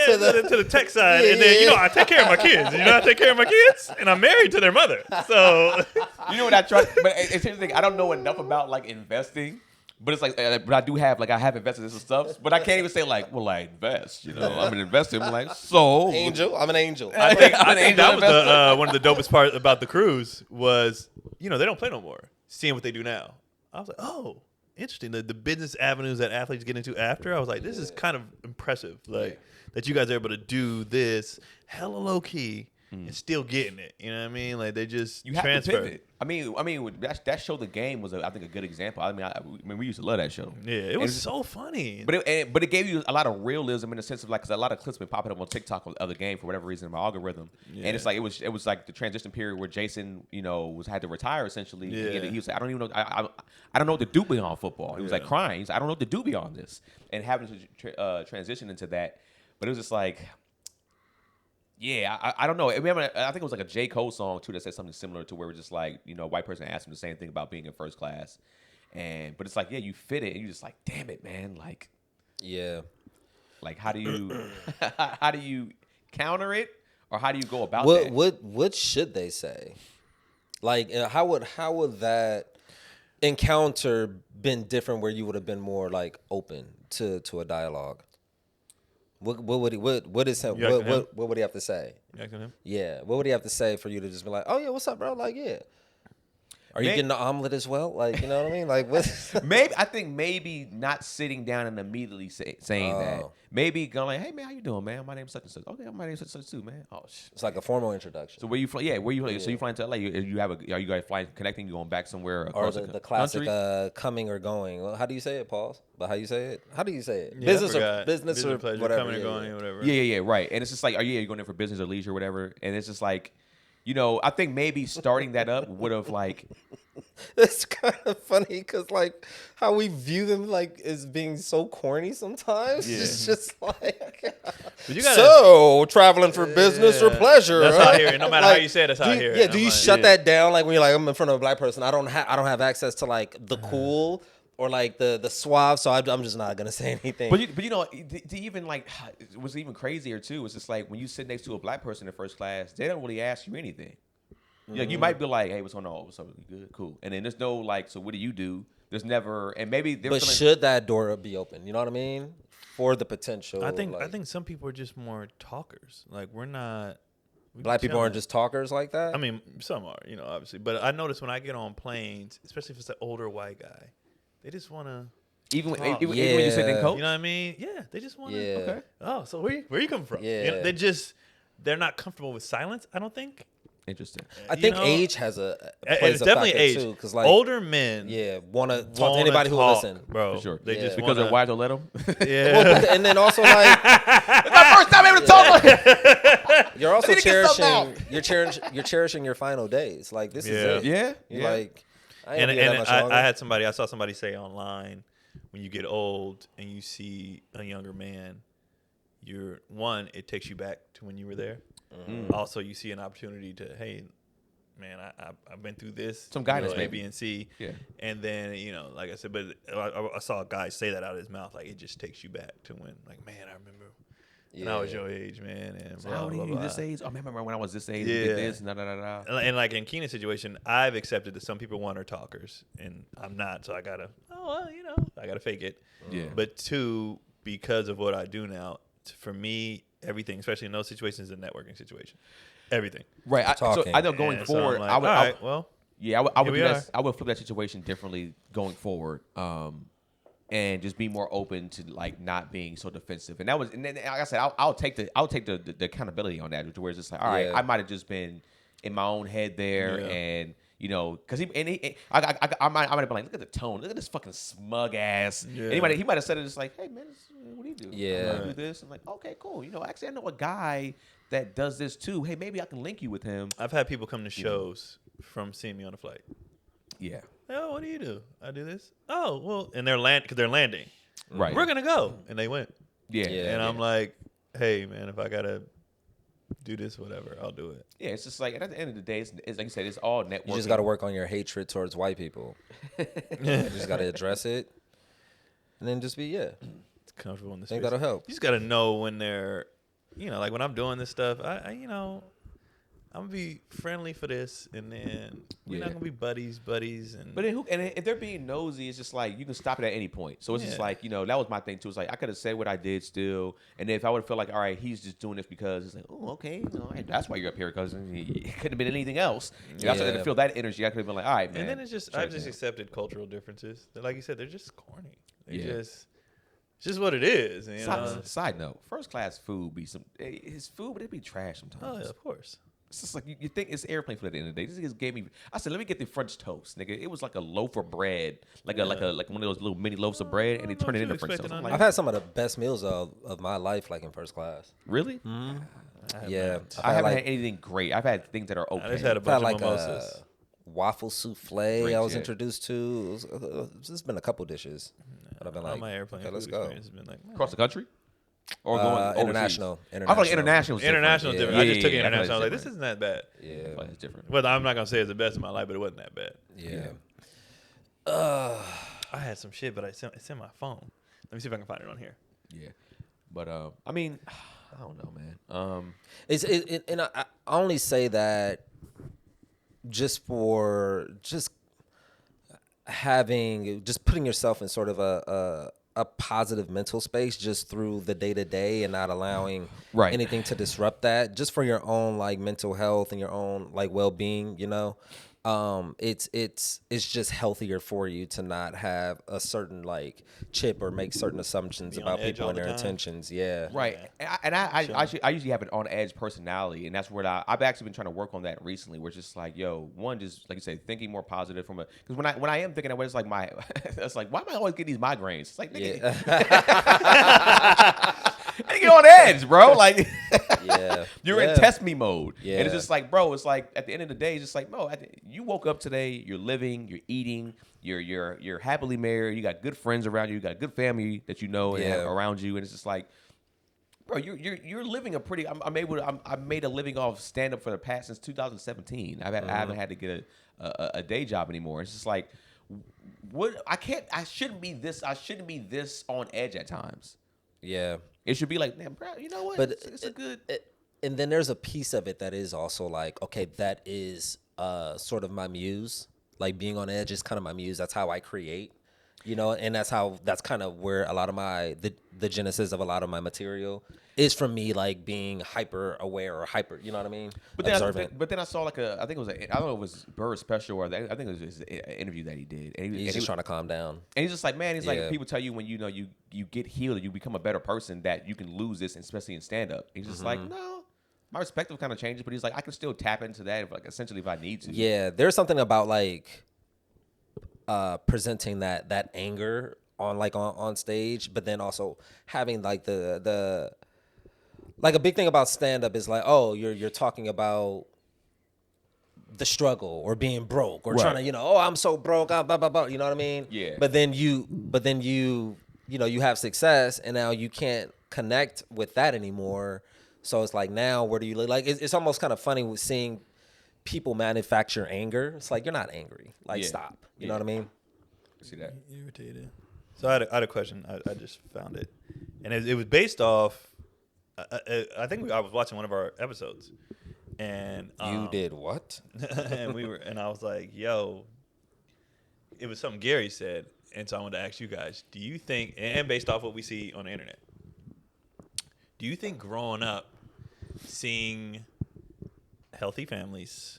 Speaker 2: to the tech side, and then I take care of my kids. I take care of my kids, and I'm married to their mother. So
Speaker 1: you know what I try. But it's interesting. I don't know enough about like investing. But it's like, but I do have like I have invested in some stuff. But I can't even say like, well, I invest. I'm an investor. I'm like, so
Speaker 3: angel. I'm an angel.
Speaker 2: I think that was
Speaker 1: investor.
Speaker 2: one of the dopest parts about the cruise was they don't play no more. Seeing what they do now, I was like, oh, interesting. The business avenues that athletes get into after, I was like, this is kind of impressive. Like that you guys are able to do this hella low key and still getting it. You know what I mean? Like they just
Speaker 1: you have
Speaker 2: transfer.
Speaker 1: to pivot. I mean, that show, The Game, was I think a good example. I mean, we used to love that show.
Speaker 2: Yeah, it was so funny.
Speaker 1: But it gave you a lot of realism in the sense of like, because a lot of clips been popping up on TikTok of The Game for whatever reason in my algorithm, and it's like it was like the transition period where Jason had to retire essentially.
Speaker 2: Yeah.
Speaker 1: He was like, I don't even know, I don't know what to do beyond football. He was like crying. He's like, I don't know what to do beyond this, and having to transition into that. But it was just like. Yeah, I don't know. I think it was like a J. Cole song too that said something similar to where we're just like, a white person asked him the same thing about being in first class, but it's like, yeah, you fit it, and you're just like, damn it, man, like,
Speaker 3: Yeah.
Speaker 1: like how do you counter it, or how do you go about
Speaker 3: What
Speaker 1: that?
Speaker 3: what should they say? Like, how would that encounter been different where you would have been more like open to a dialogue? What would he what would he have to say?
Speaker 2: You asking him?
Speaker 3: Yeah, what would he have to say for you to just be like, oh yeah, what's up, bro? Like, yeah. Are you getting the omelet as well? Like, you know what I mean? Like, what?
Speaker 1: I think maybe not sitting down and immediately saying that. Maybe going like, hey man, how you doing, man? My name's such and such. Okay, my name's such and such too, man. Oh shit.
Speaker 3: It's like a formal introduction.
Speaker 1: So where you fly? Yeah, where you? So you flying to LA? Are you guys flying connecting? You going back somewhere
Speaker 3: Or
Speaker 1: across
Speaker 3: the classic
Speaker 1: country?
Speaker 3: coming or going. Well, how do you say it, Paul? But how you say it? How do you say it?
Speaker 2: Yeah,
Speaker 3: business or
Speaker 2: pleasure,
Speaker 3: whatever.
Speaker 2: coming and
Speaker 3: yeah,
Speaker 2: going,
Speaker 3: yeah.
Speaker 2: whatever.
Speaker 1: Yeah, right. And it's just like, you're going in for business or leisure or whatever. And it's just like, I think maybe starting that up would have like.
Speaker 3: It's kind of funny because like how we view them like as being so corny sometimes.
Speaker 1: Yeah.
Speaker 3: It's just like
Speaker 2: But you gotta,
Speaker 3: so traveling for business or pleasure.
Speaker 2: That's
Speaker 3: huh?
Speaker 2: how I hear it. No matter how
Speaker 3: Like,
Speaker 2: you say it, that's how I hear it.
Speaker 3: Yeah,
Speaker 2: I'm
Speaker 3: do you
Speaker 2: like,
Speaker 3: shut that down like when you're like I'm in front of a black person? I don't have access to like the cool or like the suave, so I'm just not gonna say anything.
Speaker 1: But to even like, it was even crazier too. It's just like when you sit next to a black person in first class, they don't really ask you anything. You might be like, hey, what's going on? What's up? You good? Cool. And then there's no like, so what do you do? There's never, and maybe they're
Speaker 3: But should that door be open? You know what I mean? For the potential.
Speaker 2: I think
Speaker 3: like,
Speaker 2: some people are just more talkers. Like we're not.
Speaker 3: black people aren't just talkers like that.
Speaker 2: I mean, some are, obviously. But I notice when I get on planes, especially if it's an older white guy, they just want to.
Speaker 1: even when you
Speaker 3: Yeah.
Speaker 1: sit in coach.
Speaker 2: You know what I mean? Yeah, they just want to.
Speaker 3: Yeah.
Speaker 1: Okay.
Speaker 2: Oh, so where you come from?
Speaker 3: Yeah.
Speaker 2: They're not comfortable with silence. I don't think.
Speaker 1: Interesting.
Speaker 3: I think age has plays
Speaker 2: It's
Speaker 3: a
Speaker 2: definitely
Speaker 3: factor
Speaker 2: age.
Speaker 3: too, because like
Speaker 2: Older men,
Speaker 3: want to talk to
Speaker 2: wanna
Speaker 3: anybody who will
Speaker 2: talk,
Speaker 3: listen.
Speaker 2: bro.
Speaker 1: For sure.
Speaker 2: They
Speaker 3: Yeah.
Speaker 2: just
Speaker 1: Because their wives don't let them.
Speaker 2: Yeah.
Speaker 3: Well, and then also like
Speaker 1: It's my first time able to talk.
Speaker 3: you're also
Speaker 1: need to get something
Speaker 3: you're cherishing your final days. Like this is it.
Speaker 1: Yeah.
Speaker 3: You're
Speaker 1: Yeah.
Speaker 3: like I ain't
Speaker 2: and
Speaker 3: gonna be that much longer.
Speaker 2: I saw somebody say online, when you get old and you see a younger man, it takes you back to when you were there. Also, you see an opportunity to, hey, man, I've been through this.
Speaker 1: Some guidance,
Speaker 2: A,
Speaker 1: maybe.
Speaker 2: B, and C.
Speaker 1: Yeah.
Speaker 2: And then, like I said, but I saw a guy say that out of his mouth. Like, it just takes you back to when, like, man, I remember when I was your age, man. And
Speaker 1: So
Speaker 2: blah,
Speaker 1: how old
Speaker 2: blah,
Speaker 1: are you
Speaker 2: blah.
Speaker 1: this age? Oh, man, remember when I was this age? We
Speaker 2: Yeah.
Speaker 1: did this, da da da da.
Speaker 2: And like in Keenan's situation, I've accepted that some people want are talkers, and I'm not. So I gotta, I gotta fake it.
Speaker 1: Yeah.
Speaker 2: But two, because of what I do now. For me, everything, especially in those situations, is a networking situation. Everything.
Speaker 1: Right. So
Speaker 3: Talking.
Speaker 1: I know going
Speaker 2: And so
Speaker 1: forward,
Speaker 2: I'm like,
Speaker 1: I would.
Speaker 2: all right, well,
Speaker 1: Yeah, I would
Speaker 2: here
Speaker 1: do
Speaker 2: we
Speaker 1: that.
Speaker 2: are.
Speaker 1: I would flip that situation differently going forward, and just be more open to like not being so defensive. And that was, and then like I said, I'll take the accountability on that, where it's just like, all right,
Speaker 3: Yeah.
Speaker 1: I might have just been in my own head there,
Speaker 2: Yeah.
Speaker 1: and because I might have been like, look at the tone, look at this fucking smug ass.
Speaker 2: Yeah.
Speaker 1: And he might have said it just like, hey man, what do you do?
Speaker 3: Yeah.
Speaker 1: I do this. I'm like, okay, cool. Actually, I know a guy that does this too. Hey, maybe I can link you with him.
Speaker 2: I've had people come to shows from seeing me on the flight.
Speaker 1: Yeah.
Speaker 2: Oh, what do you do? I do this. Oh, well, and they're landing.
Speaker 1: Right.
Speaker 2: We're gonna go, and they went.
Speaker 1: Yeah.
Speaker 3: Yeah.
Speaker 2: And I'm like, hey man, if I gotta do this, whatever, I'll do it.
Speaker 1: Yeah, it's just like, and at the end of the day, it's like you said, it's all networking.
Speaker 3: You just got to work on your hatred towards white people. You just got to address it, and then just be
Speaker 2: It's comfortable in the
Speaker 3: I think
Speaker 2: space.
Speaker 3: that'll help.
Speaker 2: You just gotta know when they're, like when I'm doing this stuff, I I'm gonna be friendly for this, and then we're not
Speaker 1: Yeah.
Speaker 2: gonna be buddies, and
Speaker 1: But then if they're being nosy, it's just like you can stop it at any point. So it's just
Speaker 2: Yeah.
Speaker 1: like, that was my thing too. It's like I could have said what I did still, and then if I would feel like, all right, he's just doing this because it's like, oh, okay, all right, that's why you're up here, because it couldn't have been anything else. And I started to
Speaker 3: Yeah.
Speaker 1: feel that energy. I could have been like, all right, man.
Speaker 2: and then it's just
Speaker 1: shut
Speaker 2: I've
Speaker 1: it
Speaker 2: just
Speaker 1: down.
Speaker 2: accepted cultural differences. Like you said, they're just corny. They
Speaker 1: Yeah.
Speaker 2: it's just what it is. You know?
Speaker 1: Side note: first class food be some his food, but it be trash sometimes.
Speaker 2: Oh yeah, of course.
Speaker 1: It's just like you think it's airplane food at the end of the day. This just gave me. I said, let me get the French toast, nigga. It was like a loaf of bread, like one of those little mini loaves of bread, and they turned it into French toast. I'm like,
Speaker 3: I've had some of the best meals of my life, like in first class.
Speaker 1: really?
Speaker 3: Yeah,
Speaker 1: I haven't
Speaker 3: like,
Speaker 1: had anything great. I've had things that are okay.
Speaker 2: I just had a
Speaker 3: I've had
Speaker 2: bunch
Speaker 3: like
Speaker 2: of
Speaker 3: a
Speaker 2: mimosas.
Speaker 3: waffle souffle.
Speaker 1: Great
Speaker 3: I was
Speaker 1: shit.
Speaker 3: introduced to. There's been a couple dishes, but I've been
Speaker 2: All
Speaker 3: like,
Speaker 2: my airplane
Speaker 3: okay,
Speaker 2: food
Speaker 3: let's go.
Speaker 2: experience has been like
Speaker 1: Across the country, or going overseas?
Speaker 3: International.
Speaker 1: I feel like international. Was
Speaker 2: international.
Speaker 3: Yeah.
Speaker 2: Different. I just took
Speaker 1: Yeah,
Speaker 2: it
Speaker 1: I feel like
Speaker 2: international. I was like,
Speaker 1: it's
Speaker 2: this isn't that bad.
Speaker 3: Yeah,
Speaker 1: I feel like it's different.
Speaker 2: Well, I'm not gonna say it's the best of my life, but it wasn't that bad.
Speaker 3: yeah.
Speaker 2: I had some shit, but it's in my phone. Let me see if I can find it on here.
Speaker 1: Yeah, but I mean, I don't know, man.
Speaker 3: And I only say that just putting yourself in sort of a positive mental space just through the day to day and not allowing
Speaker 1: Right.
Speaker 3: anything to disrupt that, just for your own like mental health and your own like well being. It's just healthier for you to not have a certain like chip or make certain assumptions
Speaker 2: Be on
Speaker 3: about
Speaker 2: edge
Speaker 3: people
Speaker 2: all
Speaker 3: and
Speaker 2: the
Speaker 3: their
Speaker 2: time.
Speaker 3: intentions. Yeah.
Speaker 1: Right, I usually have an on edge personality, and that's where I've actually been trying to work on that recently. Where it's just like, just like you said, thinking more positive because when I am thinking that way, it's like it's like, why am I always getting these migraines? It's like, nigga, I get on edge, bro. Like,
Speaker 3: Yeah.
Speaker 1: you're
Speaker 3: Yeah.
Speaker 1: in test me mode, and it's
Speaker 3: Yeah.
Speaker 1: just like, bro, it's like at the end of the day, it's just like, bro, you woke up today, you're living, you're eating, you're happily married, you got good friends around you, you got a good family that you know and have
Speaker 3: Yeah.
Speaker 1: around you, and it's just like, bro, you're living a pretty. I made a living off stand up for the past since 2017. I haven't had to get a day job anymore. It's just like, I shouldn't be this on edge at times.
Speaker 3: Yeah.
Speaker 1: It should be like, man, bro, you know what?
Speaker 3: But
Speaker 1: it's a good.
Speaker 3: And then there's a piece of it that is also like, okay, that is sort of my muse. Like being on edge is kind of my muse. That's how I create, and that's kind of where a lot of the genesis of a lot of my material is, from me like being hyper aware or hyper, you know what I mean?
Speaker 1: But then,
Speaker 3: Observant.
Speaker 1: but then I saw I think it was I don't know if it was Burr's special or I think it was his interview that he did. And
Speaker 3: He's just trying to calm down.
Speaker 1: And he's just like, man, he's
Speaker 3: Yeah.
Speaker 1: like, people tell you when you get healed, you become a better person, that you can lose this, especially in stand up. He's just like, no, my perspective kind of changes, but he's like, I can still tap into that, essentially if I need to.
Speaker 3: Yeah, there's something about like presenting that anger on stage, but then also having like the like a big thing about stand up is like, oh, you're talking about the struggle or being broke or
Speaker 1: Right.
Speaker 3: trying to, I'm so broke, blah, blah, blah, you know what I mean?
Speaker 1: Yeah.
Speaker 3: But then you have success and now you can't connect with that anymore. So it's like, now where do you live? Like, it's almost kind of funny with seeing people manufacture anger. It's like, you're not angry. Like,
Speaker 1: Yeah.
Speaker 3: stop. You know what I mean?
Speaker 1: See that?
Speaker 2: Irritated. So I had a question. I just found it, and it was based off. I think I was watching one of our episodes, and
Speaker 3: You did what?
Speaker 2: and I was like, "Yo," it was something Gary said, And so I wanted to ask you guys, do you think, and based off what we see on the internet, do you think growing up, seeing healthy families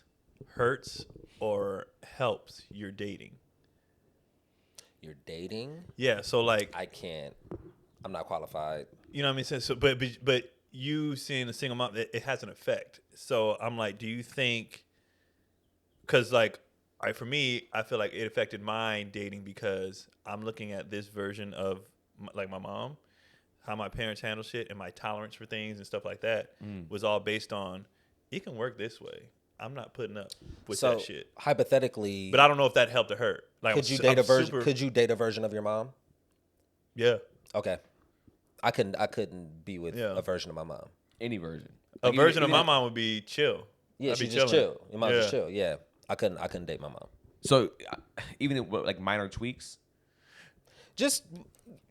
Speaker 2: hurts or helps your dating?
Speaker 3: You're dating?
Speaker 2: Yeah, so like,
Speaker 3: I'm not qualified.
Speaker 2: you know what I mean? So, but you seeing a single mom, it has an effect. So I'm like, do you think, because like, all right, for me, I feel like it affected my dating because I'm looking at this version of like my mom, how my parents handle shit, and my tolerance for things and stuff like that was all based on it can work this way. I'm not putting up with that shit.
Speaker 3: Hypothetically,
Speaker 2: But I don't know if that helped or hurt. Like,
Speaker 3: could you date a version? Could you date a version of your mom?
Speaker 2: Yeah.
Speaker 3: Okay, I couldn't be with a version of my mom.
Speaker 1: Any version.
Speaker 2: A
Speaker 1: Like,
Speaker 2: version of
Speaker 1: even-
Speaker 2: my mom would be chill.
Speaker 3: Yeah,
Speaker 2: I'd be
Speaker 3: she's just
Speaker 2: chilling.
Speaker 3: chill. Your mom's just chill. Yeah, I couldn't date my mom.
Speaker 1: So even like minor tweaks.
Speaker 3: Just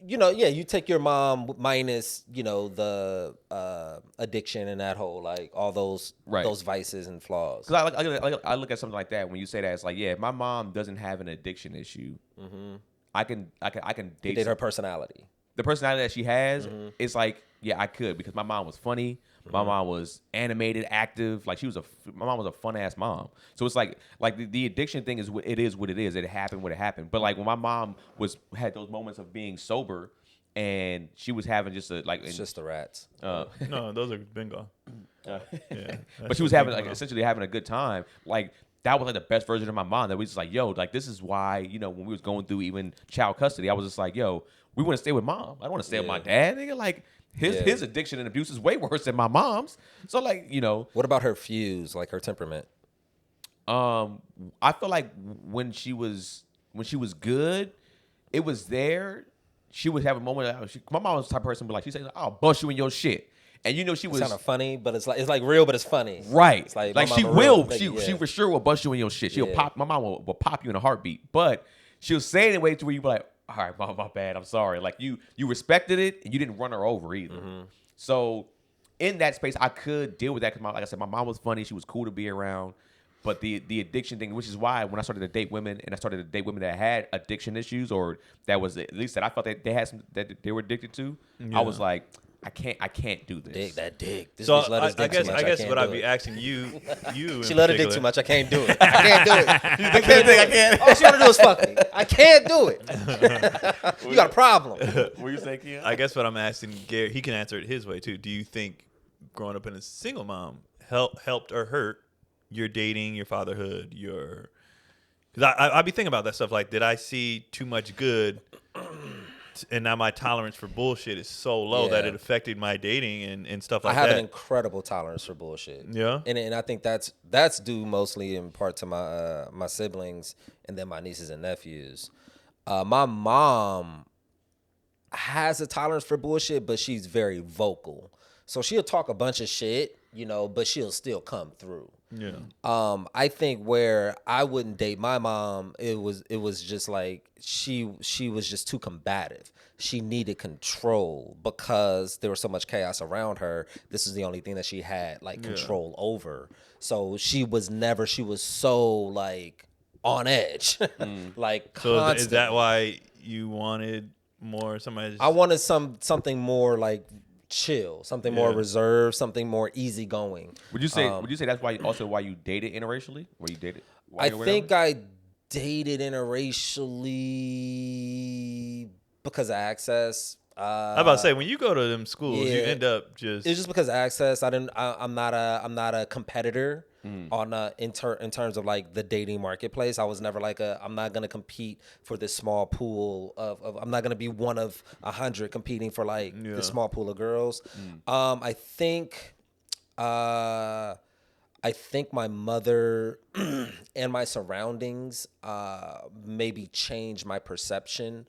Speaker 3: you take your mom minus the addiction and that whole like all those vices and flaws.
Speaker 1: Because I look at something like that when you say that, it's like, yeah, if my mom doesn't have an addiction issue, I can date
Speaker 3: her personality.
Speaker 1: The personality that she has, it's like, yeah, I could, because my mom was funny. My mom was animated, active. Like my mom was a fun ass mom. So it's like the addiction thing is what it is. It happened what it happened. But like when my mom had those moments of being sober, and she was having just
Speaker 3: It's just the rats.
Speaker 2: No, those are bingo. Yeah.
Speaker 1: But she was having essentially having a good time. Like that was like the best version of my mom. That we just like, yo, like this is why, when we was going through even child custody, I was just like, yo, we want to stay with mom. I don't want to stay with my dad. Nigga, like his addiction and abuse is way worse than my mom's. So like,
Speaker 3: What about her fuse, like her temperament?
Speaker 1: I feel like when she was good, it was there. She would have a moment. My mom was the type of person, but like she said, "I'll bust you in your shit," and she was
Speaker 3: kind of funny, but it's like real, but it's funny,
Speaker 1: right?
Speaker 3: It's like
Speaker 1: she will, she for sure will bust you in your shit. She'll pop. My mom will pop you in a heartbeat, but she'll say it in a way to where you be like, "All right, mom, my bad. I'm sorry." Like you respected it, and you didn't run her over either. So in that space, I could deal with that because, like I said, my mom was funny. She was cool to be around. But the addiction thing, which is why when I started to date women, and I started to date women that had addiction issues, or that was at least that I felt that they had some that they were addicted to, I was like, I can't do this.
Speaker 3: That dick. This
Speaker 2: So
Speaker 3: bitch let us dick too much.
Speaker 2: I guess what I'd
Speaker 3: do
Speaker 2: be
Speaker 3: it.
Speaker 2: asking you
Speaker 3: She let her dick too much. I can't do it. I can't do it. I can't. All she want to do is fuck me. I can't do it. You got a problem.
Speaker 1: What you say, Keon?
Speaker 2: I guess what I'm asking Gary, he can answer it his way too. Do you think growing up in a single mom helped or hurt your dating, your fatherhood, because I be thinking about that stuff. Like, did I see too much good, and now my tolerance for bullshit is so low that it affected my dating and stuff like that?
Speaker 3: I have an incredible tolerance for bullshit.
Speaker 2: Yeah,
Speaker 3: and I think that's due mostly in part to my siblings and then my nieces and nephews. My mom has a tolerance for bullshit, but she's very vocal. So she'll talk a bunch of shit, but she'll still come through.
Speaker 2: Yeah.
Speaker 3: I think where I wouldn't date my mom, it was just like she was just too combative. She needed control because there was so much chaos around her. This is the only thing that she had like control over. So she was so like on edge, like
Speaker 2: So
Speaker 3: constant.
Speaker 2: is that why you wanted more somebody?
Speaker 3: I wanted something more like chill, something more reserved, something more easygoing.
Speaker 1: Would you say that's why you dated interracially? Where you dated?
Speaker 3: I think I dated interracially because of access.
Speaker 2: I'm about to say, when you go to them schools, you end up just.
Speaker 3: It's just because of access. I'm not a competitor on in terms of like the dating marketplace. I was never like I'm not gonna compete for this small pool of I'm not gonna be one of 100 competing for like this small pool of girls. I think my mother and my surroundings maybe changed my perception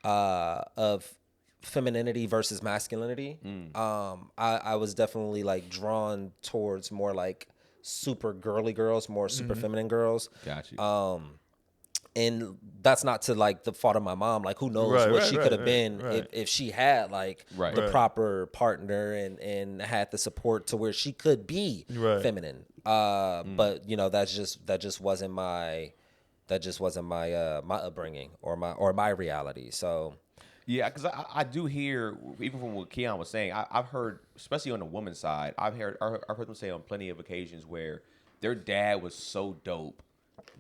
Speaker 3: of femininity versus masculinity. I was definitely like drawn towards more like super girly girls, more super feminine girls.
Speaker 1: Got you.
Speaker 3: And that's not to like the fault of my mom. Like who knows what she could have been if she had like the proper partner and had the support to where she could be feminine. But that just wasn't my that just wasn't my my upbringing or my reality. So
Speaker 1: Yeah, because I do hear, even from what Keon was saying, I've heard, especially on the woman's side, I've heard them say on plenty of occasions where their dad was so dope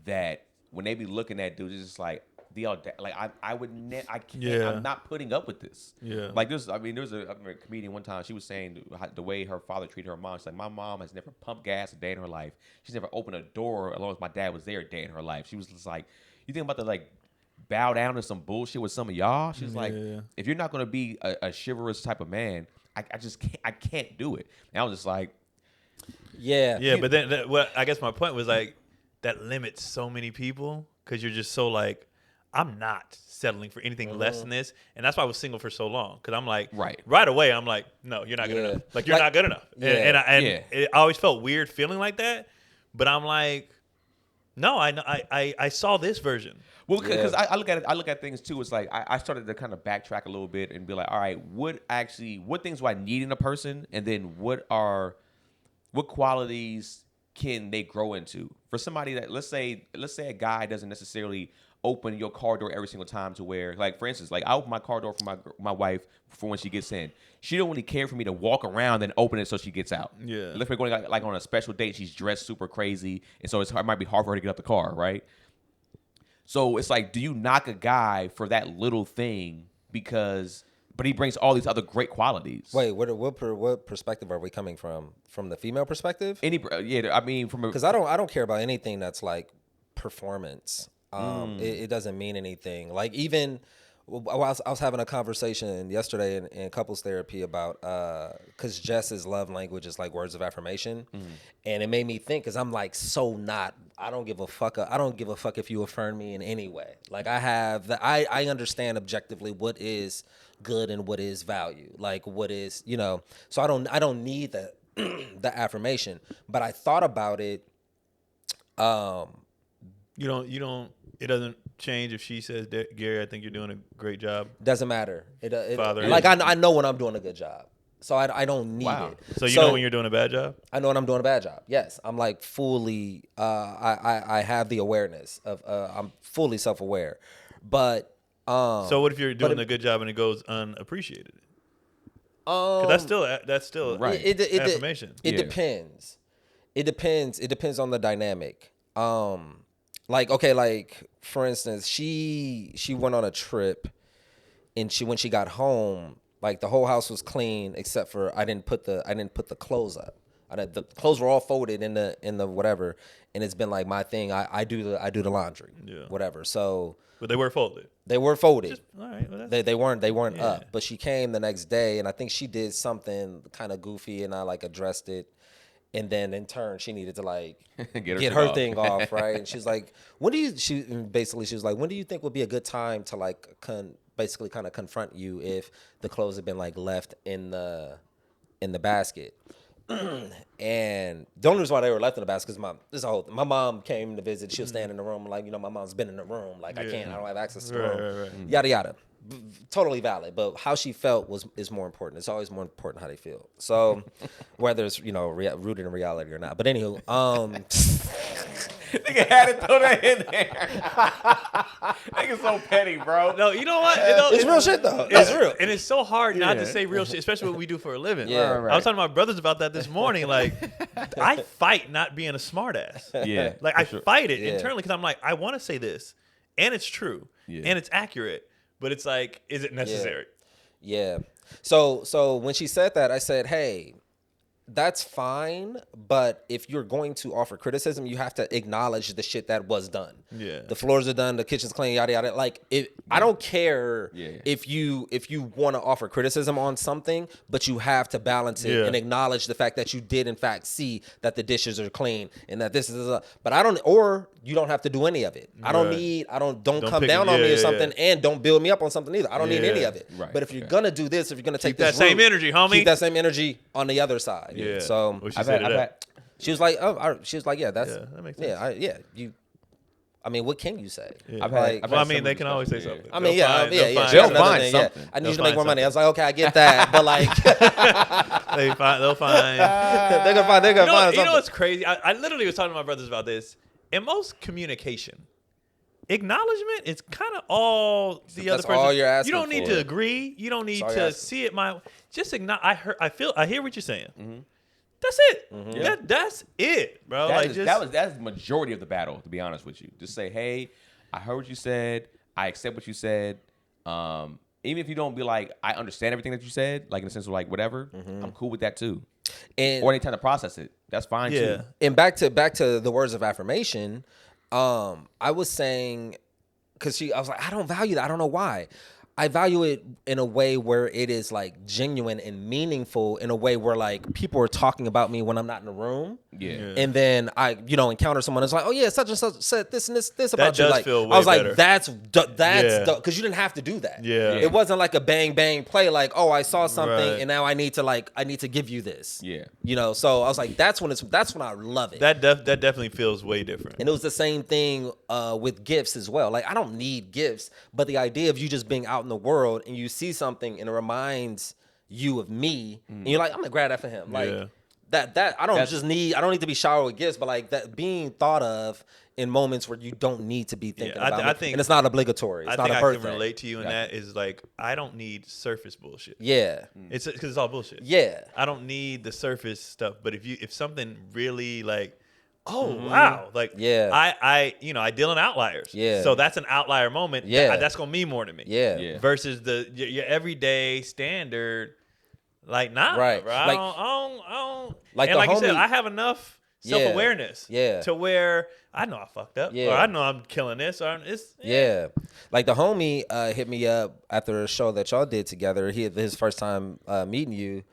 Speaker 1: that when they be looking at dudes, it's just like I would I can't,
Speaker 2: Yeah.
Speaker 1: I'm not putting up with this.
Speaker 2: Yeah.
Speaker 1: Like there's a comedian one time, she was saying the way her father treated her mom. She's like, my mom has never pumped gas a day in her life. She's never opened a door as long as my dad was there a day in her life. She was just like, you think about the like bow down to some bullshit with some of y'all? She's like, if you're not gonna be a chivalrous type of man, I just can't do it. And I was just like,
Speaker 3: yeah,
Speaker 2: but then what I guess my point was like that limits so many people because you're just so like, I'm not settling for anything less than this, and that's why I was single for so long. Because I'm like, right away, I'm like, no, you're not good enough. Like you're not good enough. And I always felt weird feeling like that. But I'm like, no, I saw this version.
Speaker 1: well, because I look at it, I look at things too. It's like I started to kind of backtrack a little bit and be like, all right, what things do I need in a person, and then what qualities can they grow into? For somebody that let's say a guy doesn't necessarily open your car door every single time to where, like, for instance, like I open my car door for my wife for when she gets in. She don't really care for me to walk around and open it so she gets out.
Speaker 2: Yeah.
Speaker 1: Unless we're going like on a special date, she's dressed super crazy, and so it might be hard for her to get out the car, right? So it's like, do you knock a guy for that little thing but he brings all these other great qualities?
Speaker 3: Wait, what perspective are we coming from? From the female perspective?
Speaker 1: I mean,
Speaker 3: because I don't care about anything that's like performance. It doesn't mean anything. Like even I was having a conversation yesterday in couples therapy about because Jess's love language is like words of affirmation, and it made me think because I'm like I don't give a fuck. I don't give a fuck if you affirm me in any way. Like I understand objectively what is good and what is value. Like what is So I don't need the the affirmation. But I thought about it.
Speaker 2: You don't. It doesn't change if she says, Gary, I think you're doing a great job.
Speaker 3: Doesn't matter.
Speaker 2: Father,
Speaker 3: like I know when I'm doing a good job, so I don't need it.
Speaker 2: So you know when you're doing a bad job?
Speaker 3: I know when I'm doing a bad job. Yes, I'm like fully. I have the awareness of. I'm fully self-aware, but.
Speaker 2: So what if you're doing a good job and it goes unappreciated? 'Cause that's still
Speaker 1: right.
Speaker 2: affirmation.
Speaker 3: It depends. It depends on the dynamic. Like for instance, she went on a trip, and when she got home, like the whole house was clean except for I didn't put the clothes up. The clothes were all folded in the whatever, and it's been like my thing. I do the laundry, whatever. So,
Speaker 2: but they were folded.
Speaker 3: They were folded.
Speaker 2: All right. Well,
Speaker 3: they weren't up. But she came the next day, and I think she did something kind of goofy, and I like addressed it. And then in turn, she needed to like get her thing off, right? And she's like, when do you think would be a good time to like basically kind of confront you if the clothes have been like left in the basket? And the only reason why they were left in the basket is my mom came to visit. She was standing in the room, like, my mom's been in the room, like I don't have access to the room,
Speaker 2: right.
Speaker 3: Yada yada. Totally valid, but how she felt is more important. It's always more important how they feel. So whether it's rooted in reality or not. But anywho,
Speaker 1: Nigga had to throw that in there. Nigga so petty, bro.
Speaker 2: No, you know what?
Speaker 3: It's real shit though. It's real,
Speaker 2: and it's so hard not to say real shit, especially what we do for a living.
Speaker 3: Yeah,
Speaker 1: right.
Speaker 2: I was talking to my brothers about that this morning. Like, I fight not being a smartass.
Speaker 1: Yeah,
Speaker 2: like I fight it
Speaker 3: Yeah.
Speaker 2: internally because I'm like, I want to say this, and it's true, and it's accurate, but it's like, is it necessary?
Speaker 3: Yeah. So when she said that, I said, hey, that's fine, but if you're going to offer criticism, you have to acknowledge the shit that was done.
Speaker 2: Yeah.
Speaker 3: The floors are done, the kitchen's clean, yada yada. Like, I don't care if you want to offer criticism on something, but you have to balance it and acknowledge the fact that you did in fact see that the dishes are clean and that this is but you don't have to do any of it. Don't come down on me or something, and don't build me up on something either. I don't need any of it.
Speaker 1: Right.
Speaker 3: But if you're gonna do this, if you're gonna take
Speaker 2: Keep
Speaker 3: this
Speaker 2: that same
Speaker 3: route,
Speaker 2: energy, homie.
Speaker 3: keep that same energy on the other side.
Speaker 2: Yeah.
Speaker 3: So
Speaker 2: What she said to that?
Speaker 3: she was like, yeah, that's
Speaker 2: that makes sense.
Speaker 3: I mean, what can you say?
Speaker 2: Yeah.
Speaker 1: They
Speaker 2: can always say something.
Speaker 3: I mean,
Speaker 1: They'll find something.
Speaker 3: I need you to make more money. I was like, okay, I get that, but like,
Speaker 2: They'll find.
Speaker 3: they're gonna find something.
Speaker 2: You know what's crazy? I literally was talking to my brothers about this. In most communication, acknowledgement is kind of all the other
Speaker 3: That's
Speaker 2: person.
Speaker 3: all you're asking
Speaker 2: You don't need
Speaker 3: for.
Speaker 2: to agree. You don't need
Speaker 3: all you're
Speaker 2: to
Speaker 3: asking.
Speaker 2: see it just acknowledge. I hear what you're saying. That's it.
Speaker 1: Yeah.
Speaker 2: That's it, bro.
Speaker 1: That's the majority of the battle, to be honest with you. Just say, hey, I heard what you said. I accept what you said. Even if you don't be like, I understand everything that you said, like in the sense of like whatever, I'm cool with that too.
Speaker 3: And
Speaker 1: Or any time to process it, that's fine
Speaker 2: Yeah.
Speaker 1: too.
Speaker 3: And back to the words of affirmation, I was saying, because I was like, I don't value that. I don't know why. I value it in a way where it is like genuine and meaningful, in a way where like people are talking about me when I'm not in the room.
Speaker 1: Yeah.
Speaker 3: And then I, encounter someone that's like, oh yeah, such and such said this and this about you.
Speaker 2: does
Speaker 3: Like,
Speaker 2: feel way
Speaker 3: I was
Speaker 2: better.
Speaker 3: like, that's
Speaker 2: Yeah.
Speaker 3: because you didn't have to do that.
Speaker 2: Yeah.
Speaker 3: It wasn't like a bang bang play. Like, oh, I saw something
Speaker 2: Right.
Speaker 3: and now I need to give you this.
Speaker 1: Yeah.
Speaker 3: So I was like, that's when I love it.
Speaker 2: that definitely feels way different.
Speaker 3: And it was the same thing with gifts as well. Like, I don't need gifts, but the idea of you just being out in the world and you see something and it reminds you of me, and you're like, I'm gonna grab that for him. Like
Speaker 2: Yeah.
Speaker 3: that I don't need to be showered with gifts, but like that being thought of in moments where you don't need to be thinking about
Speaker 2: I
Speaker 3: it.
Speaker 2: think-
Speaker 3: And it's not obligatory. It's
Speaker 2: I
Speaker 3: not
Speaker 2: think
Speaker 3: a
Speaker 2: I
Speaker 3: birthday.
Speaker 2: can relate to you in that is like, I don't need surface bullshit.
Speaker 3: Yeah.
Speaker 2: It's because it's all bullshit.
Speaker 3: Yeah.
Speaker 2: I don't need the surface stuff, but if something really like, oh wow, like
Speaker 3: Yeah.
Speaker 2: I deal in outliers.
Speaker 3: Yeah.
Speaker 2: So that's an outlier moment.
Speaker 3: Yeah.
Speaker 2: That's gonna mean more to me.
Speaker 3: Yeah.
Speaker 1: Yeah.
Speaker 2: Versus your everyday standard, like nah,
Speaker 3: Right.
Speaker 2: bro.
Speaker 3: Like-
Speaker 2: I don't.
Speaker 3: like
Speaker 2: and
Speaker 3: the
Speaker 2: like you said,
Speaker 3: homie-
Speaker 2: I have enough
Speaker 3: Yeah.
Speaker 2: self-awareness.
Speaker 3: Yeah.
Speaker 2: To where I know I fucked up,
Speaker 3: Yeah.
Speaker 2: or I know I'm killing this, or it's
Speaker 3: Yeah. Like the homie hit me up after a show that y'all did together. His first time meeting you.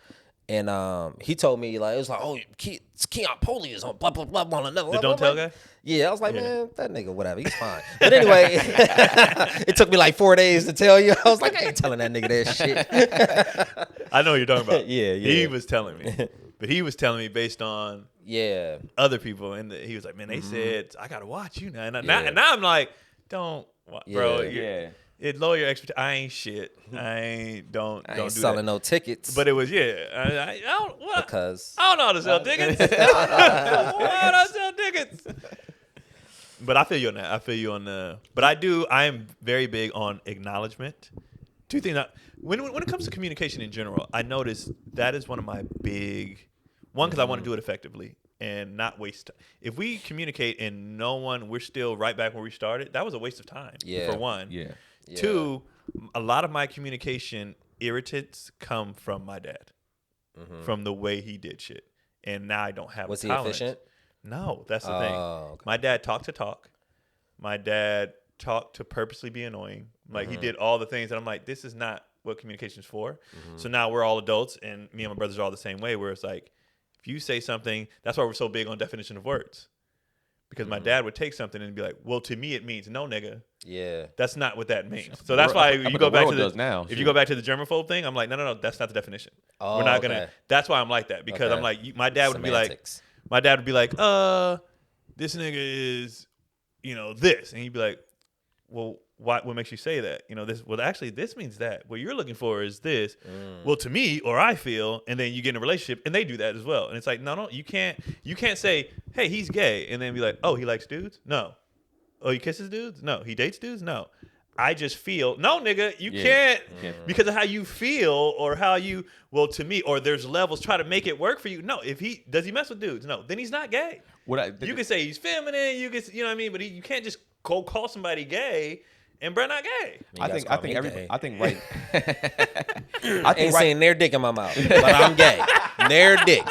Speaker 3: And he told me, like, it was like, oh, it's Keon Poley is on blah, blah, blah, blah, blah.
Speaker 2: The Don't Tell guy?
Speaker 3: Yeah, I was like, man, that nigga, whatever, he's fine. But anyway, it took me like 4 days to tell you. I was like, I ain't telling that nigga that shit.
Speaker 2: I know what you're talking about.
Speaker 3: Yeah.
Speaker 2: He was telling me, but he was telling me based on
Speaker 3: Yeah.
Speaker 2: other people, and he was like, "Man, they said I gotta watch you now." And,
Speaker 3: Yeah.
Speaker 2: now I'm like, "Don't, bro.
Speaker 3: Yeah.
Speaker 1: Yeah.
Speaker 2: It lower your expectations. I ain't shit. I don't
Speaker 3: I
Speaker 2: do
Speaker 3: ain't selling
Speaker 2: that."
Speaker 3: no tickets.
Speaker 2: But it was I don't what,
Speaker 3: because
Speaker 2: I don't know how to sell tickets. Why don't I sell tickets? But I feel you on that. I feel you on the. But I am very big on acknowledgement. Two things. When it comes to communication in general, I notice that is one of my big. One, because I want to do it effectively and not waste time. If we communicate and we're still right back where we started, that was a waste of time.
Speaker 3: Yeah.
Speaker 2: For one.
Speaker 1: Yeah.
Speaker 2: Two, a lot of my communication irritants come from my dad, from the way he did shit, and now I don't have.
Speaker 3: Was
Speaker 2: a
Speaker 3: he
Speaker 2: tolerance.
Speaker 3: efficient?
Speaker 2: No, that's the thing.
Speaker 3: Okay.
Speaker 2: My dad talked to talk. My dad talked to purposely be annoying. Like he did all the things that I'm like, this is not what communication's for. So now we're all adults, and me and my brothers are all the same way. Where it's like, if you say something, that's why we're so big on definition of words. Because my dad would take something and be like, well, to me it means no, nigga.
Speaker 3: Yeah.
Speaker 2: That's not what that means. So that's why you go back to
Speaker 1: does now.
Speaker 2: if you go back to the germaphobe thing, I'm like, no, that's not the definition.
Speaker 3: Oh,
Speaker 2: We're not gonna.
Speaker 3: okay.
Speaker 2: That's why I'm like that, because I'm
Speaker 3: Okay.
Speaker 2: like, my dad would be like,
Speaker 3: Semantics.
Speaker 2: this nigga is, this, and he'd be like, well, what makes you say that? This. Well, actually, this means that. What you're looking for is this. Well, to me, or I feel, and then you get in a relationship, and they do that as well. And it's like, no, you can't say, hey, he's gay, and then be like, oh, he likes dudes? No. Oh, he kisses dudes? No. He dates dudes? No. I just feel, no, nigga, you can't, because of how you feel, or how you, well, to me, or there's levels, try to make it work for you. No, does he mess with dudes? No, then he's not gay. You can say he's feminine, you can, you know what I mean, but you can't just call somebody gay, and bro not gay.
Speaker 1: I think right.
Speaker 3: I ain't saying their dick in my mouth, but I'm gay. Their dick.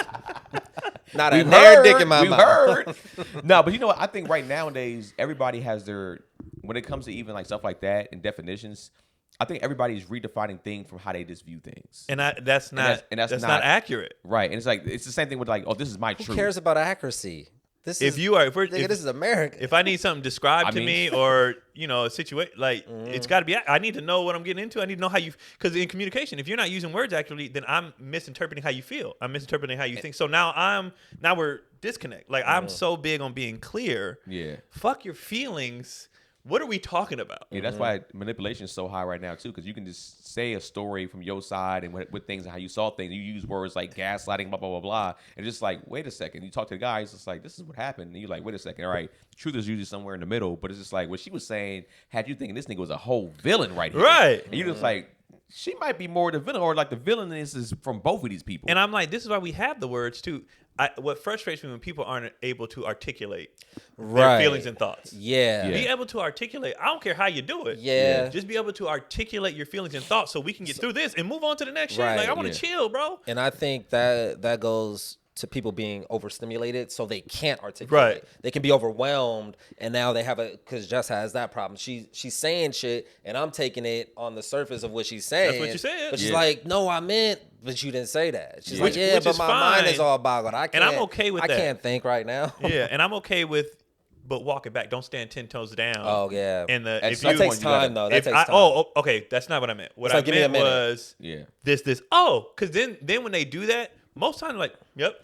Speaker 3: Not a
Speaker 1: We've
Speaker 3: their
Speaker 1: heard,
Speaker 3: dick in my
Speaker 1: we've
Speaker 3: mouth.
Speaker 1: heard. No, but you know what? I think right nowadays everybody has their, when it comes to even like stuff like that and definitions, I think everybody's redefining things from how they just view things.
Speaker 2: And that's not accurate.
Speaker 1: Right. And it's like, it's the same thing with like, oh, this is my
Speaker 3: Who
Speaker 1: truth.
Speaker 3: cares about accuracy? This
Speaker 2: If
Speaker 3: is,
Speaker 2: you are,
Speaker 3: nigga, this is America.
Speaker 2: If I need something described to me, or a situation, like it's got to be. I need to know what I'm getting into. I need to know how you. Because in communication, if you're not using words accurately, then I'm misinterpreting how you feel. I'm misinterpreting how you think. So now we're disconnect. Like I'm so big on being clear.
Speaker 1: Yeah.
Speaker 2: Fuck your feelings what are we talking about?
Speaker 1: Yeah, that's why manipulation is so high right now too, because you can just say a story from your side and with things and how you saw things. You use words like gaslighting, blah blah blah blah, and just like, wait a second. You talk to the guy, it's just like, this is what happened. And you're like, wait a second, all right. The truth is usually somewhere in the middle, but it's just like what she was saying had you thinking this nigga was a whole villain right here,
Speaker 2: Right?
Speaker 1: And you're just like, she might be more the villain, or like the villain is from both of these people.
Speaker 2: And I'm like, this is why we have the words too. What frustrates me when people aren't able to articulate their feelings and thoughts.
Speaker 3: Yeah.
Speaker 2: Be able to articulate. I don't care how you do it.
Speaker 3: Yeah.
Speaker 2: Just be able to articulate your feelings and thoughts so we can get through this and move on to the next shit.
Speaker 3: Right,
Speaker 2: Like, I want to chill, bro.
Speaker 3: And I think that goes to people being overstimulated, so they can't articulate.
Speaker 2: Right.
Speaker 3: They can be overwhelmed, and now they have because Jess has that problem. She's saying shit, and I'm taking it on the surface of what she's saying.
Speaker 2: That's what you said.
Speaker 3: But she's like, no, I meant, but you didn't say that. She's like,
Speaker 2: Which
Speaker 3: but
Speaker 2: is
Speaker 3: my
Speaker 2: fine.
Speaker 3: mind is all boggled. I can't,
Speaker 2: And I'm okay with that.
Speaker 3: I can't think right now.
Speaker 2: Yeah, and I'm okay with, but walk it back. Don't stand 10 toes down.
Speaker 3: Oh yeah.
Speaker 2: And
Speaker 1: At
Speaker 2: if
Speaker 1: some
Speaker 2: you,
Speaker 3: that takes
Speaker 1: point, you gotta-
Speaker 3: time though. That takes time.
Speaker 2: Oh, okay. That's not what I meant. What
Speaker 3: It's
Speaker 2: I
Speaker 3: like, give me a
Speaker 2: meant
Speaker 3: minute.
Speaker 2: was
Speaker 1: Yeah.
Speaker 2: this. Oh, because then when they do that, most times like, yep.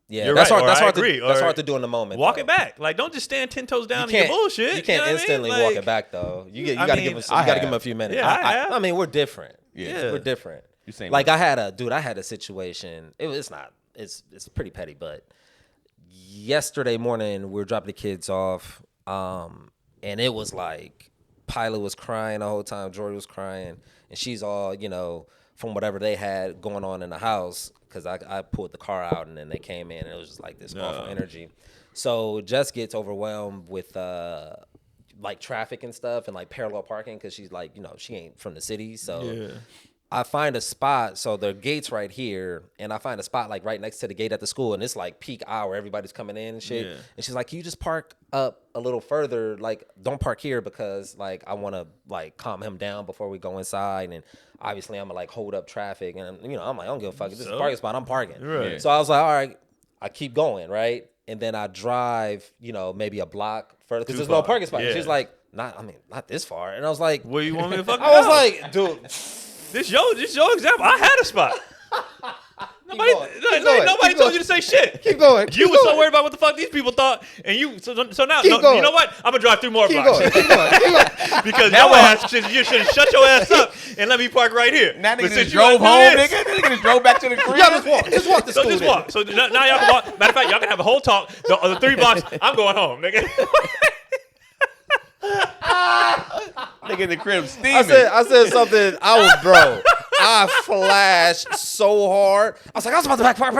Speaker 3: Yeah,
Speaker 2: You're
Speaker 3: that's
Speaker 2: right,
Speaker 3: hard.
Speaker 2: or
Speaker 3: That's
Speaker 2: I
Speaker 3: hard
Speaker 2: agree,
Speaker 3: to. That's
Speaker 2: or
Speaker 3: hard to do in the moment.
Speaker 2: Walk
Speaker 3: though.
Speaker 2: it back. Like, don't just stand 10 toes down
Speaker 3: You
Speaker 2: in your
Speaker 3: can't.
Speaker 2: bullshit.
Speaker 3: You can't
Speaker 2: know what I mean?
Speaker 3: instantly
Speaker 2: Like,
Speaker 3: walk it back though. You
Speaker 2: I
Speaker 3: got to
Speaker 2: mean,
Speaker 3: give us.
Speaker 1: I
Speaker 3: You got to give
Speaker 1: have.
Speaker 3: them a few minutes.
Speaker 2: Yeah, I have.
Speaker 3: I mean, we're different.
Speaker 2: Yeah.
Speaker 3: We're different.
Speaker 1: You're saying
Speaker 3: Like
Speaker 1: what?
Speaker 3: I had a situation. It's not. It's pretty petty, but yesterday morning we were dropping the kids off, and it was like Pilot was crying the whole time, Jory was crying, and she's all from whatever they had going on in the house. Because I pulled the car out and then they came in and it was just like this awful energy. So Jess gets overwhelmed with like traffic and stuff and like parallel parking because she's like, she ain't from the city. So I find a spot. So the gate's right here, and I find a spot like right next to the gate at the school, and it's like peak hour. Everybody's coming in and shit.
Speaker 2: Yeah.
Speaker 3: And she's like, "Can you just park up a little further? Like, don't park here because like I want to like calm him down before we go inside." And obviously, I'm gonna like hold up traffic, and I'm like, I don't give a fuck. If this is a parking spot, I'm parking.
Speaker 2: Right.
Speaker 1: Yeah.
Speaker 3: So I was like, all right, I keep going, right? And then I drive, maybe a block further because
Speaker 2: Too
Speaker 3: there's no
Speaker 2: far.
Speaker 3: parking spot. And
Speaker 2: Yeah.
Speaker 3: she's like, not this far. And I was like,
Speaker 2: Where you want me to fucking
Speaker 3: I was
Speaker 2: go?
Speaker 3: like, dude.
Speaker 2: This your example. I had a spot. Nobody
Speaker 3: Keep
Speaker 2: told
Speaker 3: going.
Speaker 2: you to say shit.
Speaker 3: Keep going.
Speaker 2: You were so worried about what the fuck these people thought, and you so now
Speaker 3: Keep going.
Speaker 2: you know what? I'm gonna drive through more
Speaker 3: Keep
Speaker 2: blocks
Speaker 3: going. Keep going. Keep going.
Speaker 2: because you should have shut your ass up and let me park right here.
Speaker 1: Now
Speaker 2: But
Speaker 1: nigga
Speaker 2: since
Speaker 1: just
Speaker 2: you wanna
Speaker 1: drove
Speaker 2: do
Speaker 1: home,
Speaker 2: this-
Speaker 1: nigga. Nigga just drove back to the crib.
Speaker 3: Y'all just walk. Just walk to
Speaker 2: So
Speaker 3: school.
Speaker 2: just
Speaker 3: then.
Speaker 2: walk. So now y'all can walk. Matter of fact, y'all can have a whole talk. The 3 blocks. I'm going home, nigga.
Speaker 1: Nigga in the crib steaming.
Speaker 3: I said something. I flashed so hard. I was like, I was about to backfire.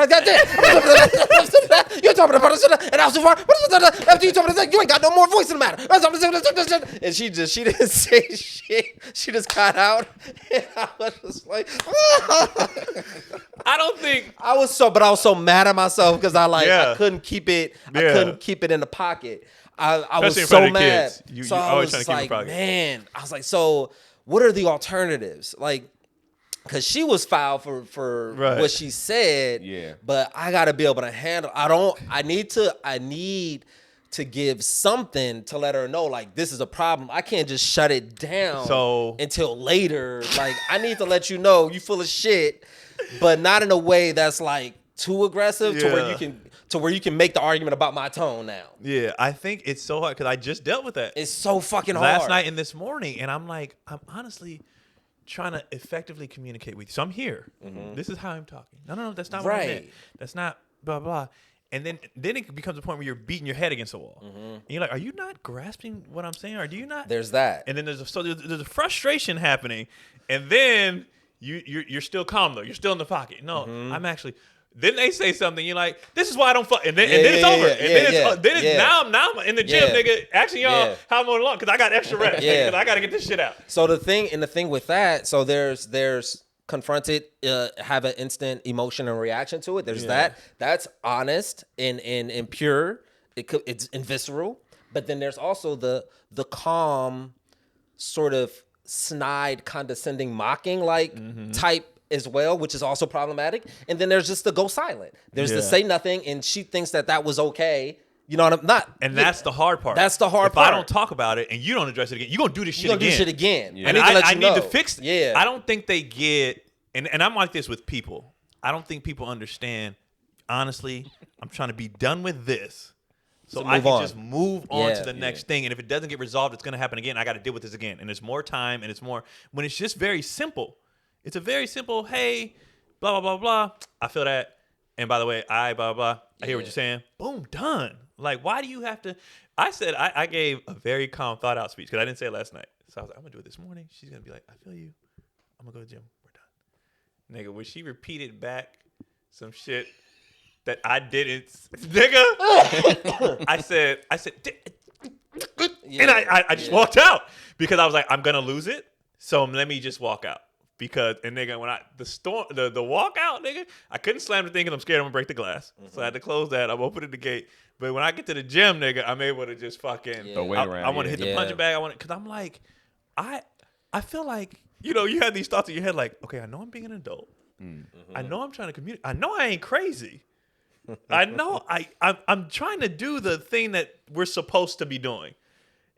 Speaker 3: You're talking about this, and I was too far. After you told me this, you ain't got no more voice in the matter. And she didn't say shit. She just got out, and I was just like,
Speaker 2: I don't think.
Speaker 3: I was so mad at myself because I couldn't keep it. I
Speaker 2: Yeah.
Speaker 3: couldn't keep it in the pocket. I was
Speaker 2: Especially in
Speaker 3: so
Speaker 2: front of the
Speaker 3: mad.
Speaker 2: kids. You
Speaker 3: So I
Speaker 2: always
Speaker 3: was
Speaker 2: trying to keep it
Speaker 3: like,
Speaker 2: private.
Speaker 3: man, I was like, so what are the alternatives? Like, because she was foul for
Speaker 2: Right.
Speaker 3: what she said.
Speaker 1: Yeah.
Speaker 3: But I got to be able to handle. I need to give something to let her know, like, this is a problem. I can't just shut it down until later. Like, I need to let you know you full of shit, but not in a way that's like too aggressive to where you can make the argument about my tone now.
Speaker 2: Yeah, I think it's so hard because I just dealt with that
Speaker 3: It's so fucking hard.
Speaker 2: last night and this morning, and I'm like, I'm honestly trying to effectively communicate with you. So I'm here. This is how I'm talking. No, that's not what I meant.
Speaker 3: Right.
Speaker 2: That's not blah blah. And then it becomes a point where you're beating your head against the wall, and you're like, are you not grasping what I'm saying, or do you not?
Speaker 3: There's that.
Speaker 2: And then there's a frustration happening, and then you're still calm though. You're still in the pocket. No, I'm actually. Then they say something. You're like, "This is why I don't fuck." And then it's over. Now I'm in the gym, nigga. Asking y'all how I'm going along because I got extra reps.
Speaker 3: Yeah.
Speaker 2: Because I got to get this shit out.
Speaker 3: So the thing with that, so there's confronted, have an instant emotion and reaction to it. There's that's honest and pure. It's visceral. But then there's also the calm, sort of snide, condescending, mocking type as well, which is also problematic. And then there's just the go silent. There's the say nothing, and she thinks that was okay. You know what I'm not.
Speaker 2: And that's the hard part.
Speaker 3: That's the hard
Speaker 2: if
Speaker 3: part.
Speaker 2: If I don't talk about it and you don't address it again, you're going to do this shit
Speaker 3: You're
Speaker 2: again.
Speaker 3: gonna do shit again.
Speaker 1: Yeah.
Speaker 2: And I need to fix it.
Speaker 3: Yeah.
Speaker 2: I don't think they get, and I'm like this with people. I don't think people understand, honestly, I'm trying to be done with this. So
Speaker 3: To
Speaker 2: I
Speaker 3: move
Speaker 2: can
Speaker 3: on.
Speaker 2: just move on
Speaker 3: Yeah,
Speaker 2: to the next thing. And if it doesn't get resolved, it's going to happen again. I got to deal with this again. And it's more time and it's more when it's just very simple. It's a very simple, hey, blah, blah, blah, blah. I feel that. And by the way, blah, blah, blah. I hear what
Speaker 3: Yeah.
Speaker 2: you're saying. Boom, done. Like, why do you have to? I said, I gave a very calm, thought out speech because I didn't say it last night. So I was like, I'm going to do it this morning. She's going to be like, I feel you. I'm going to go to the gym. We're done. Nigga, when she repeated back some shit that I didn't, nigga, I said, and I just walked out because I was like, I'm gonna lose it, so let me just walk out because and nigga, when the walk out, nigga, I couldn't slam the thing because I'm scared I'm gonna break the glass, so I had to close that. I'm opening the gate, but when I get to the gym, nigga, I'm able to just fucking.
Speaker 3: Throw
Speaker 1: weight around,
Speaker 2: I want to
Speaker 1: yeah.
Speaker 2: hit the punching bag. I want because I'm like, I feel like you have these thoughts in your head like, okay, I know I'm being an adult. I know I'm trying to communicate. I know I ain't crazy. I know I'm trying to do the thing that we're supposed to be doing.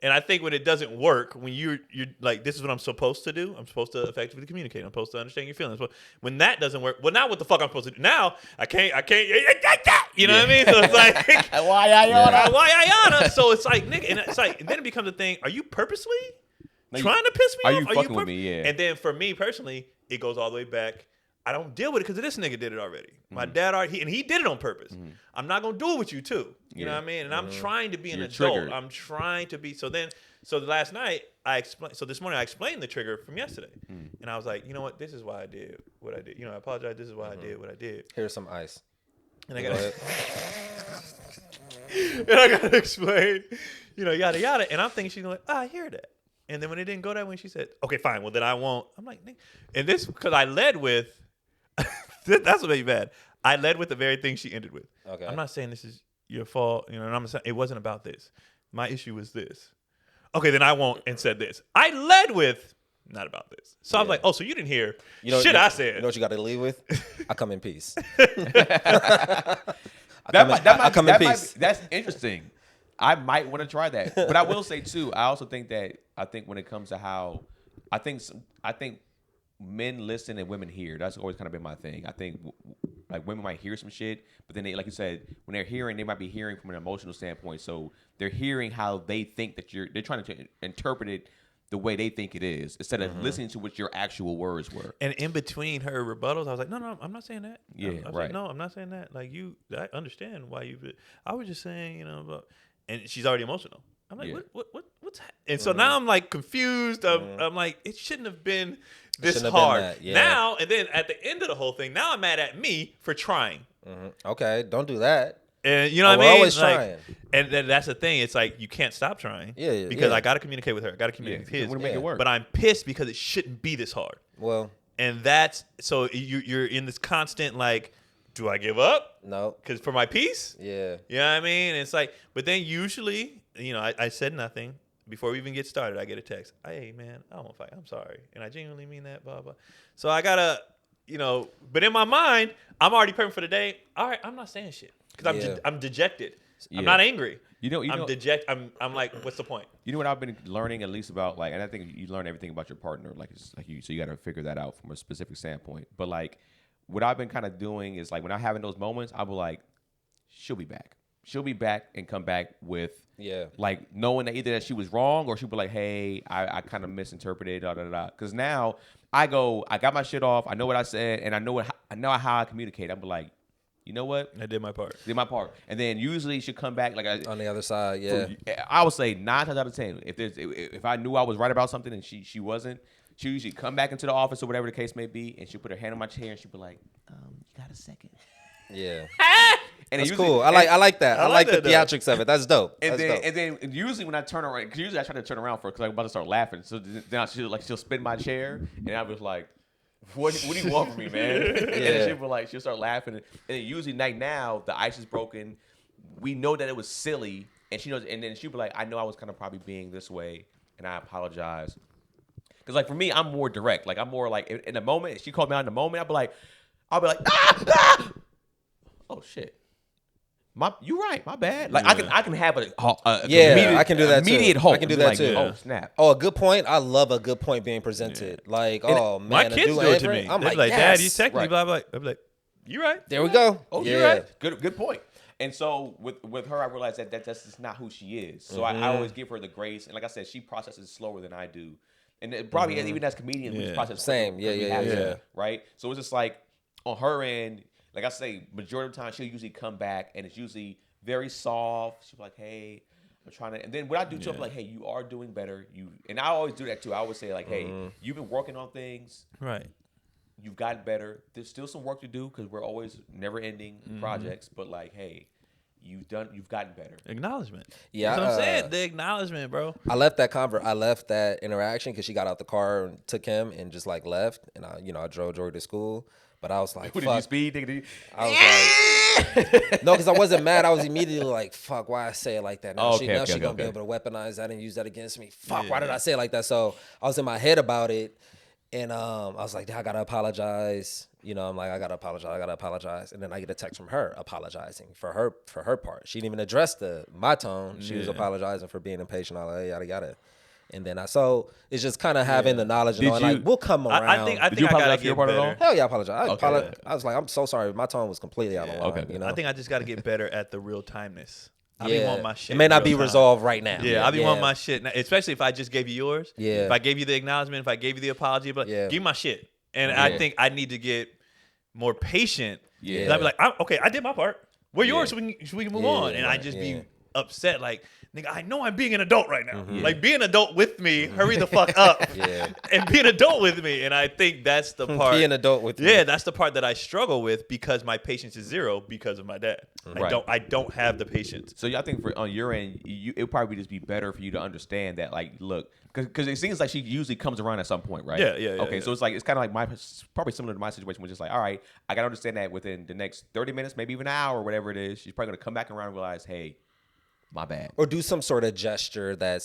Speaker 2: And I think when it doesn't work, when you're like, this is what I'm supposed to do. I'm supposed to effectively communicate. I'm supposed to understand your feelings. But when that doesn't work, well, now what the fuck I'm supposed to do? Now I can't. You know what I mean? So it's like
Speaker 1: Why I oughta?
Speaker 2: So it's like, nigga, and it's like, and then it becomes a thing. Are you purposely trying to piss me
Speaker 1: are
Speaker 2: off?
Speaker 1: you fucking with me? Yeah.
Speaker 2: And then for me personally, it goes all the way back. I don't deal with it because this nigga did it already. My dad already, he did it on purpose. I'm not gonna do it with you too. You know what I mean? And I'm trying to be an adult.
Speaker 1: triggered.
Speaker 2: I'm trying to be. So last night I explained. So this morning I explained the trigger from yesterday, and I was like, you know what? This is why I did what I did. You know, I apologize. This is why I did what I did.
Speaker 3: Here's some ice.
Speaker 2: And I
Speaker 3: Go
Speaker 2: got
Speaker 3: ahead.
Speaker 2: and I gotta explain. You know, yada yada. And I'm thinking she's like, I hear that. And then when it didn't go that way, she said, okay, fine. Well, then I won't. I'm like, nigga. And this because I led with. That's what made me mad. I led with the very thing she ended with.
Speaker 3: Okay.
Speaker 2: I'm not saying this is your fault, you know, and I'm saying it wasn't about this. My issue was this. Okay, then I won't and said this. I led with not about this. So I was like, oh, so you didn't hear I said.
Speaker 3: You know what you got to leave with? I come in peace.
Speaker 1: That's interesting. I might want to try that, but I will say too. I also think when it comes to how I think men listen and women hear. That's always kind of been my thing. I think like women might hear some shit, but then they, like you said, when they're hearing, they might be hearing from an emotional standpoint. So they're hearing how they think that they're trying to interpret it the way they think it is instead of listening to what your actual words were.
Speaker 2: And in between her rebuttals, I was like, no, I'm not saying that.
Speaker 1: Yeah,
Speaker 2: I was
Speaker 1: right.
Speaker 2: like, no, I'm not saying that. Like I understand why I was just saying, you know, and she's already emotional. I'm like, what's and so now I'm like confused. I'm like, it shouldn't have been this hard.
Speaker 3: That, yeah.
Speaker 2: Now, and then at the end of the whole thing, now I'm mad at me for trying.
Speaker 3: Okay, don't do that.
Speaker 2: And you know what I
Speaker 3: we're
Speaker 2: mean?
Speaker 3: always
Speaker 2: Like,
Speaker 3: trying.
Speaker 2: And that's the thing. It's like you can't stop trying.
Speaker 3: Yeah,
Speaker 2: because
Speaker 3: yeah.
Speaker 2: I got to communicate with her. I got to communicate with his.
Speaker 1: We're gonna make it work.
Speaker 2: But I'm pissed because it shouldn't be this hard.
Speaker 3: Well,
Speaker 2: And that's so you're in this constant like, do I give up?
Speaker 3: no.
Speaker 2: Because for my peace?
Speaker 3: Yeah.
Speaker 2: You know what I mean? It's like, but then usually, you know, I said nothing. Before we even get started, I get a text. Hey, man, I don't want to fight. I'm sorry. And I genuinely mean that, blah, blah. So I got to, you know, but in my mind, I'm already prepping for the day. All right, I'm not saying shit because I'm dejected.
Speaker 1: Yeah.
Speaker 2: I'm not angry.
Speaker 1: I'm
Speaker 2: dejected. I'm like, what's the point?
Speaker 1: You know what I've been learning at least about, like, and I think you learn everything about your partner, so you got to figure that out from a specific standpoint. But like, what I've been kind of doing is like when I'm having those moments, I'll be like, she'll be back. She'll be back and come back with like knowing that either that she was wrong or she'll be like, hey, I kind of misinterpreted, da da da. Because now I got my shit off. I know what I said, and I know how I communicate. I'm like, you know what?
Speaker 2: I did my part.
Speaker 1: And then usually she'll come back like
Speaker 3: On the other side, yeah.
Speaker 1: I would say 9 times out of 10, if I knew I was right about something and she wasn't, she usually come back into the office or whatever the case may be, and she'll put her hand on my chair and she'll be like, you got a second?
Speaker 3: Yeah.
Speaker 1: And
Speaker 3: That's
Speaker 1: usually,
Speaker 3: cool. I like that. I like the
Speaker 2: that, though.
Speaker 3: theatrics of it. That's dope.
Speaker 1: And
Speaker 3: That's
Speaker 1: then
Speaker 3: dope.
Speaker 1: and then usually when I turn around, because usually I try to turn around for because I'm about to start laughing. So then she'll spin my chair, and I was like, what do you want from me, man? And then she'll start laughing, and then usually now the ice is broken. We know that it was silly, and she knows. And then she'll be like, I know I was kind of probably being this way, and I apologize. Because like for me, I'm more direct. Like I'm more like in the moment. If she called me out in the moment, I'll be like, ah! Oh shit. You're right. My bad. Like I can have a
Speaker 3: I can do that too.
Speaker 1: immediate hope.
Speaker 3: I can do
Speaker 1: and be
Speaker 3: that
Speaker 1: like,
Speaker 3: too.
Speaker 1: Oh snap.
Speaker 3: Oh, a good point. I love a good point being presented. Like, oh man,
Speaker 2: My
Speaker 3: a
Speaker 2: kids
Speaker 3: dude
Speaker 2: do it to
Speaker 3: answering,
Speaker 2: me.
Speaker 3: I'm
Speaker 2: They're
Speaker 3: like,
Speaker 2: like,
Speaker 3: yes.
Speaker 2: Dad, you text me, blah, blah. I'm like, you right.
Speaker 3: There we go.
Speaker 1: Oh,
Speaker 3: yeah.
Speaker 1: you're right. Good point. And so with her, I realized that that's just not who she is. So I always give her the grace. And like I said, she processes slower than I do. And it probably even as comedians, we just process
Speaker 3: Same.
Speaker 1: quicker because we
Speaker 3: Yeah.
Speaker 1: have to, right? So it's just like on her end, like I say, majority of the time she'll usually come back and it's usually very soft. She'll be like, hey, I'm trying to, and then what I do too, I'm like, hey, you are doing better. And I always do that too. I always say like, hey, you've been working on things.
Speaker 2: Right.
Speaker 1: You've gotten better. There's still some work to do because we're always never-ending projects. But like, hey, you've gotten better.
Speaker 2: Acknowledgement.
Speaker 3: Yeah,
Speaker 2: That's what I'm saying. The acknowledgement, bro.
Speaker 3: I left that interaction because she got out the car and took him and just like left, and I drove Jory to school. But I was like,
Speaker 1: What
Speaker 3: fuck.
Speaker 1: did you speed? Nigga?
Speaker 3: I was like, no, because I wasn't mad. I was immediately like, fuck, why I say it like that? Now she gonna be able to weaponize that and use that against me. Fuck, why did I say it like that? So I was in my head about it. And I was like, I gotta apologize. I'm like, I gotta apologize. And then I get a text from her apologizing for her part. She didn't even address my tone. She was apologizing for being impatient, all that, yada yada. And then so it's just kind of having the knowledge, and like we'll come around.
Speaker 2: I think I
Speaker 1: you
Speaker 2: gotta
Speaker 1: for your
Speaker 2: get
Speaker 1: part at all?
Speaker 2: better.
Speaker 3: Hell yeah, I apologize.
Speaker 1: Okay.
Speaker 3: I was like, I'm so sorry. My tone was completely out of line.
Speaker 1: Okay.
Speaker 2: I think I just got to get better at the real timeness. I be wanting my shit.
Speaker 3: It may not be
Speaker 2: real time.
Speaker 3: resolved right now.
Speaker 2: Yeah, I be wanting my shit, now, especially if I just gave you yours.
Speaker 3: Yeah.
Speaker 2: If I gave you the acknowledgement, if I gave you the apology, but give me my shit. And I think I need to get more patient.
Speaker 1: Yeah.
Speaker 2: 'Cause I be like, okay, I did my part. Where yours? So we can move on. And I just be upset, like, nigga, I know I'm being an adult right now. Like, be an adult with me. Hurry the fuck up. And be an adult with me. And I think that's the part.
Speaker 3: Be an adult with me.
Speaker 2: Yeah, that's the part that I struggle with because my patience is zero because of my dad.
Speaker 1: Right.
Speaker 2: I don't have the patience.
Speaker 1: So I think on your end, it would probably just be better for you to understand that, like, look, because it seems like she usually comes around at some point, right?
Speaker 2: Yeah.
Speaker 1: Okay, so it's kind of like probably similar to my situation, which is like, all right, I got to understand that within the next 30 minutes, maybe even an hour, whatever it is, she's probably going to come back around and realize, hey, my bad.
Speaker 3: Or do some sort of gesture that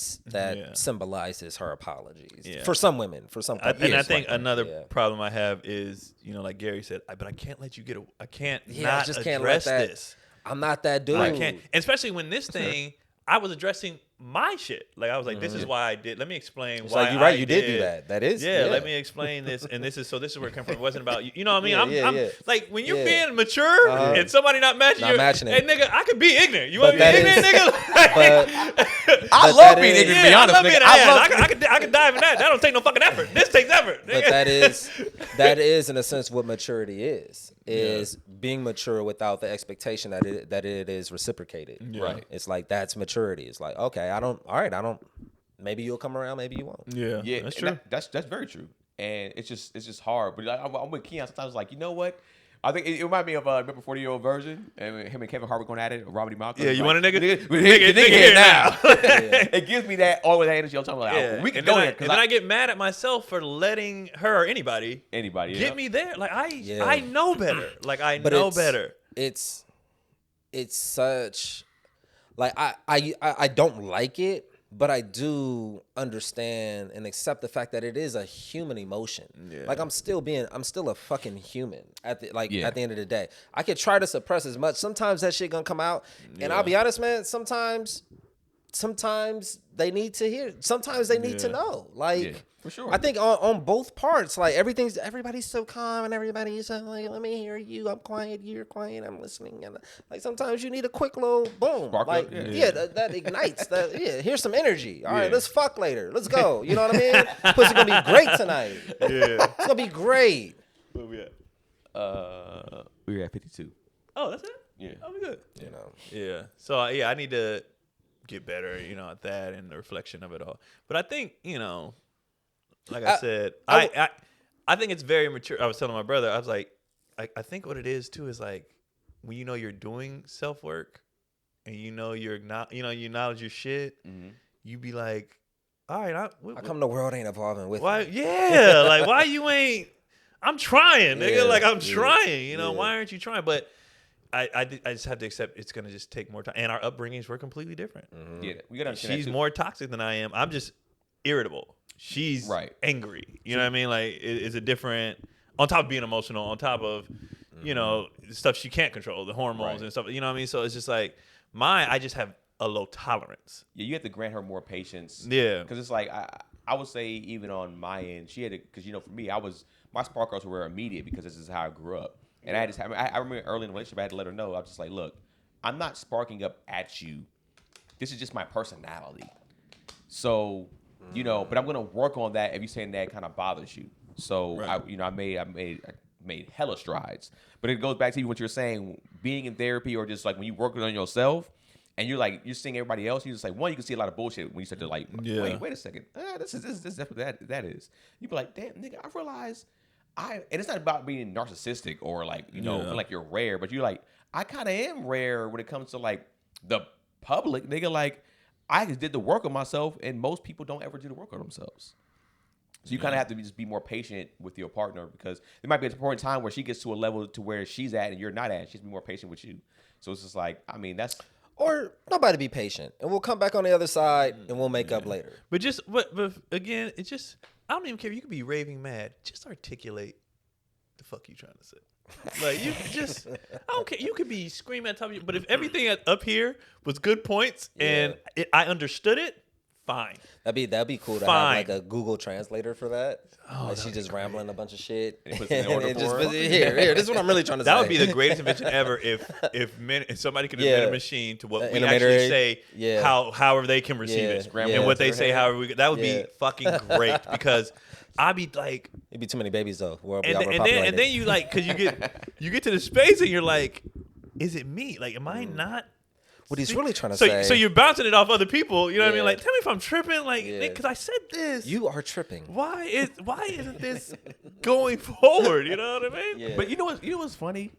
Speaker 3: symbolizes her apologies.
Speaker 2: Yeah.
Speaker 3: For some women, for some couples.
Speaker 2: And I think another problem I have is, like Gary said, but I can't let you get I can't not
Speaker 3: just
Speaker 2: address
Speaker 3: can't let that,
Speaker 2: this.
Speaker 3: I'm not that dude.
Speaker 2: I can't. And especially when this thing, I was addressing my shit. Like, I was like, this is why I did. Let me explain
Speaker 3: It's
Speaker 2: why
Speaker 3: like, you're right,
Speaker 2: I
Speaker 3: you did do that. That is.
Speaker 2: Yeah, let me explain this. And this is where it came from. It wasn't about you. You know what I mean? I'm like, when you're being mature and somebody not matching you,
Speaker 3: matching
Speaker 2: hey,
Speaker 3: it.
Speaker 2: nigga, I could be ignorant. You want to be
Speaker 3: that
Speaker 2: ignorant,
Speaker 3: is-
Speaker 2: nigga?
Speaker 1: I love being ignorant, to be
Speaker 2: Yeah,
Speaker 1: honest.
Speaker 2: I love being
Speaker 1: nigga.
Speaker 2: an ass. I could dive in that. That don't take no fucking effort. This takes effort.
Speaker 3: But that is in a sense what maturity is being mature without the expectation that it is reciprocated.
Speaker 1: Right.
Speaker 3: It's like, that's maturity. It's like, okay, I don't. Maybe you'll come around, maybe you won't.
Speaker 2: Yeah, that's true.
Speaker 1: That's very true. And it's just hard. But I'm with Keon. Sometimes like, you know what? I think it reminded me of remember 40-Year-Old Virgin, and him and Kevin Hart were going at it. Robert E. Malcolm.
Speaker 2: Yeah, you
Speaker 1: like,
Speaker 2: want a nigga?
Speaker 1: Nigga here now. It gives me all of that energy. I'm talking like, we can go there.
Speaker 2: And then I get mad at myself for letting her or anybody get me there. Like, I know better. Like, I know better.
Speaker 3: It's such, like, I don't like it, but I do understand and accept the fact that it is a human emotion. Yeah. Like, I'm still a fucking human at the end of the day. I could try to suppress as much. Sometimes that shit gonna come out. And I'll be honest, man, sometimes they need to hear. Sometimes they need to know. Like,
Speaker 1: for sure.
Speaker 3: I think on both parts, like, everybody's so calm and everybody's so like, let me hear you. I'm quiet. You're quiet. I'm listening. And like, sometimes you need a quick little boom.
Speaker 1: Spark
Speaker 3: like,
Speaker 1: up,
Speaker 3: that ignites. That here's some energy. All right, let's fuck later. Let's go. You know what I mean? Pussy gonna be great tonight. Yeah, it's gonna be great.
Speaker 2: Where we at?
Speaker 1: We're at 52.
Speaker 2: Oh, that's it.
Speaker 1: Yeah.
Speaker 2: Oh, we good.
Speaker 3: You know.
Speaker 2: Yeah. So I need to get better, at that and the reflection of it all. But I think, like I said, I think it's very mature. I was telling my brother, I was like, I think what it is too is like, when you're doing self work and you're not, you acknowledge your shit, you be like, all right,
Speaker 3: how come the world ain't evolving with
Speaker 2: why?
Speaker 3: me?
Speaker 2: Yeah, like, why you ain't? I'm trying, nigga. Like, I'm trying. Why aren't you trying? But I just have to accept it's gonna just take more time. And our upbringings were completely different.
Speaker 1: Yeah, we gotta.
Speaker 2: She's more toxic than I am. I'm just irritable. She's angry. You know what I mean? Like, it's a different. On top of being emotional, on top of stuff she can't control, the hormones and stuff. You know what I mean? So it's just like I just have a low tolerance.
Speaker 1: Yeah, you have to grant her more patience.
Speaker 2: Yeah,
Speaker 1: because it's like I would say even on my end, she had to, because for me, my spark ups were immediate because this is how I grew up. And I remember early in the relationship, I had to let her know. I was just like, look, I'm not sparking up at you. This is just my personality. So, but I'm gonna work on that if you're saying that kind of bothers you. So I made hella strides. But it goes back to what you're saying, being in therapy or just like when you work on yourself and you're seeing everybody else, you just like, one, you can see a lot of bullshit when you start to like, wait a second. This is definitely that is. You be like, damn, nigga, I realize and it's not about being narcissistic or like, feel like you're rare, but you're like, I kind of am rare when it comes to like the public, nigga. Like, I just did the work on myself, and most people don't ever do the work on themselves. So you kind of have to just be more patient with your partner, because there might be a point in time where she gets to a level to where she's at and you're not at. She's be more patient with you. So it's just like, I mean, that's...
Speaker 3: Or nobody be patient, and we'll come back on the other side, and we'll make up later.
Speaker 2: But again, it's just, I don't even care if you could be raving mad. Just articulate the fuck you trying to say. Like, you just, I don't care. You could be screaming at top of you, but if everything up here was good points and I understood it, fine.
Speaker 3: That'd be cool to have like a Google translator for that. Like she's just rambling a bunch of shit. Here, this is what I'm really trying to say.
Speaker 2: That would be the greatest invention ever if somebody could invent a machine to what we actually say, however they can receive it, and what they say, however that would be fucking great, because I'd be like,
Speaker 3: it'd be too many babies though.
Speaker 2: And then you like, because you get to the space and you're like, is it me? Like, am I not?
Speaker 3: What he's really trying to say.
Speaker 2: So you're bouncing it off other people. You know what I mean? Like, tell me if I'm tripping. Like, because I said this.
Speaker 3: You are tripping.
Speaker 2: Why isn't this going forward? You know what I mean?
Speaker 1: Yeah. But you know what's funny?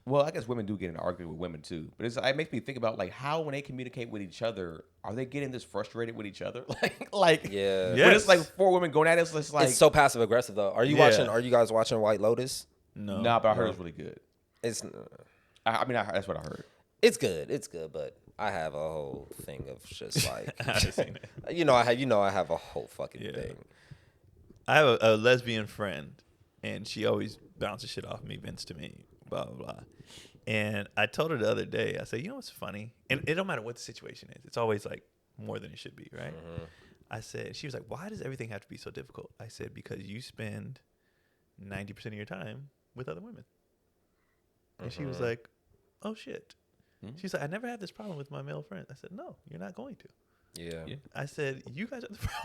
Speaker 1: Well, I guess women do get in an argument with women too. But it makes me think about like how when they communicate with each other, are they getting this frustrated with each other? When it's like four women going at it, it's like,
Speaker 3: it's so passive aggressive though. Are you watching? Are you guys watching White Lotus?
Speaker 1: No. Nah, but I heard it's really good.
Speaker 3: It's.
Speaker 1: That's what I heard.
Speaker 3: It's good, but I have a whole thing of just like
Speaker 2: I haven't seen it.
Speaker 3: I have a whole fucking thing.
Speaker 2: I have a lesbian friend, and she always bounces shit off me, Vince to me, blah blah blah. And I told her the other day, I said, you know what's funny? And it don't matter what the situation is, it's always like more than it should be, right? Mm-hmm. I said, she was like, why does everything have to be so difficult? I said, because you spend 90% of your time with other women. And she was like, oh shit. She's like, I never had this problem with my male friends. I said, no, you're not going to.
Speaker 3: Yeah.
Speaker 2: I said, you guys are the problem.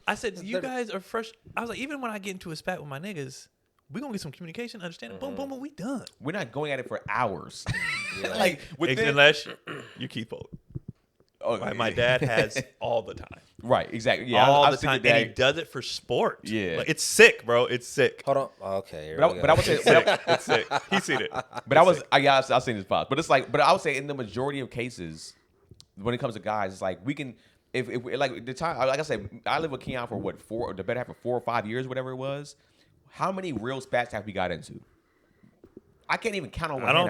Speaker 2: I said, you guys are fresh. I was like, even when I get into a spat with my niggas, we're going to get some communication, understanding. Boom, boom, boom, we done.
Speaker 1: We're not going at it for hours.
Speaker 2: Unless you're Keith Polk. Oh, my dad has all the time.
Speaker 1: Right, exactly. Yeah,
Speaker 2: all the time, and he does it for sport.
Speaker 1: Yeah,
Speaker 2: like, it's sick, bro. It's sick.
Speaker 3: Hold on. Okay,
Speaker 1: but I would say
Speaker 2: it's sick. He's seen it.
Speaker 1: But I've seen his pops. But it's like, but I would say in the majority of cases, when it comes to guys, it's like we can, if like the time, like I said, I lived with Keon for the better half of 4 or 5 years, whatever it was. How many real spats have we got into? I can't even count on one hand.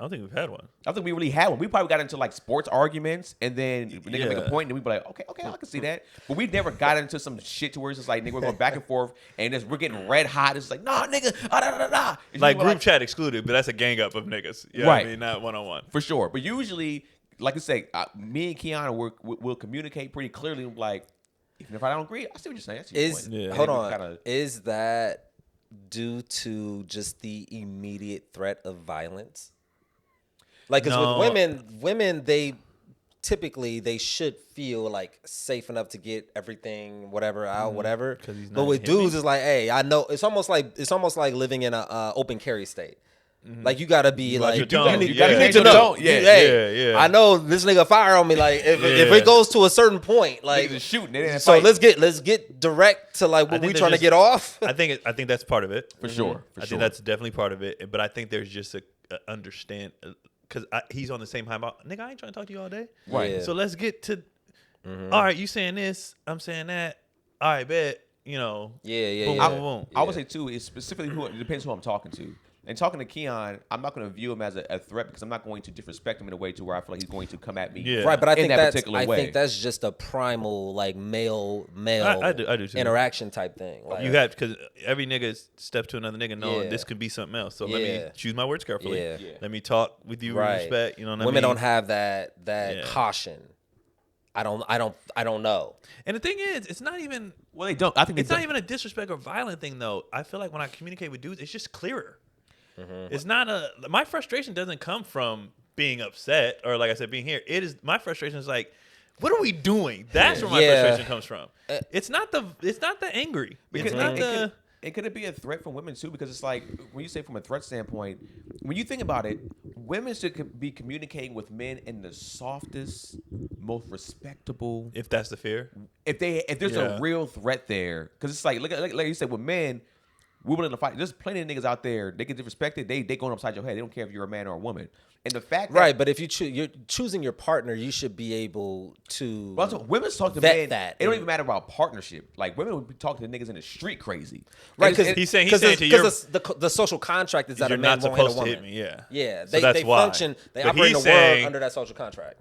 Speaker 2: I don't think we've had one.
Speaker 1: I don't think we really had one. We probably got into like sports arguments, and then nigga make a point, and we'd be like, okay, I can see that. But we never got into some shit to where it's just like, nigga, we're going back and forth, and we're getting red hot. It's like, nah, nigga, da.
Speaker 2: Like group chat excluded, but that's a gang up of niggas. You know what I mean? Not one-on-one.
Speaker 1: For sure. But usually, like I say, me and Keanu will communicate pretty clearly. Like, even if I don't agree, I see what you're saying.
Speaker 3: Hold on. Is that due to just the immediate threat of violence? Like, because with women, they typically they should feel like safe enough to get everything, whatever out, whatever. But with dudes, it's like, hey, I know it's almost like living in a open carry state. Mm-hmm. Like you gotta be like, you need to know. Yeah. I know this nigga fire on me. Like if it goes to a certain point, like
Speaker 1: shooting.
Speaker 3: So let's get direct to like what we trying to get off.
Speaker 2: I think that's part of it
Speaker 1: for sure.
Speaker 2: I think that's definitely part of it. But I think there's just a understand. Because he's on the same high about, nigga, I ain't trying to talk to you all day.
Speaker 1: Right.
Speaker 2: Yeah. So let's get to, all right, you saying this, I'm saying that. All right, bet. You know.
Speaker 3: Boom.
Speaker 1: I would say, too, it's specifically it depends who I'm talking to. And talking to Keon, I'm not going to view him as a threat because I'm not going to disrespect him in a way to where I feel like he's going to come at me.
Speaker 2: Yeah.
Speaker 3: Right, but I think that's just a primal like male
Speaker 2: I do too.
Speaker 3: Interaction type thing. Like,
Speaker 2: you have, because every nigga steps to another nigga knowing this could be something else. So let me choose my words carefully.
Speaker 3: Yeah.
Speaker 2: Let me talk with you with respect. You know what I mean?
Speaker 3: Women don't have that caution. I don't know.
Speaker 2: And the thing is, it's not even.
Speaker 1: Well, they don't. I think
Speaker 2: it's not even a disrespect or violent thing though. I feel like when I communicate with dudes, it's just clearer. It's not my frustration doesn't come from being upset or like I said, being here. It is my frustration is like, what are we doing? That's where my frustration comes from. It's not the angry.
Speaker 1: Because
Speaker 2: It's not the.
Speaker 1: It could be a threat from women too, because it's like when you say from a threat standpoint, when you think about it, women should be communicating with men in the softest, most respectable.
Speaker 2: If that's the fear,
Speaker 1: If there's a real threat there, because it's like like you said with men, we're willing to fight. There's plenty of niggas out there. They get disrespected. They going upside your head. They don't care if you're a man or a woman. And the fact that,
Speaker 3: Right, but if you're choosing your partner, you should be able to.
Speaker 1: Well, also, women talk to
Speaker 3: vet
Speaker 1: men.
Speaker 3: that.
Speaker 1: It don't even matter about partnership. Like women would be talking to niggas in the street crazy.
Speaker 3: Right,
Speaker 1: And
Speaker 2: he's saying to you,
Speaker 3: the social contract is that a
Speaker 2: you're
Speaker 3: man
Speaker 2: not
Speaker 3: won't hit a
Speaker 2: supposed to
Speaker 3: woman.
Speaker 2: hit me. Yeah,
Speaker 3: Yeah,
Speaker 2: So that's
Speaker 3: they
Speaker 2: why.
Speaker 3: function. They
Speaker 2: But
Speaker 3: operate in
Speaker 2: he's
Speaker 3: the world
Speaker 2: saying-
Speaker 3: under that social contract.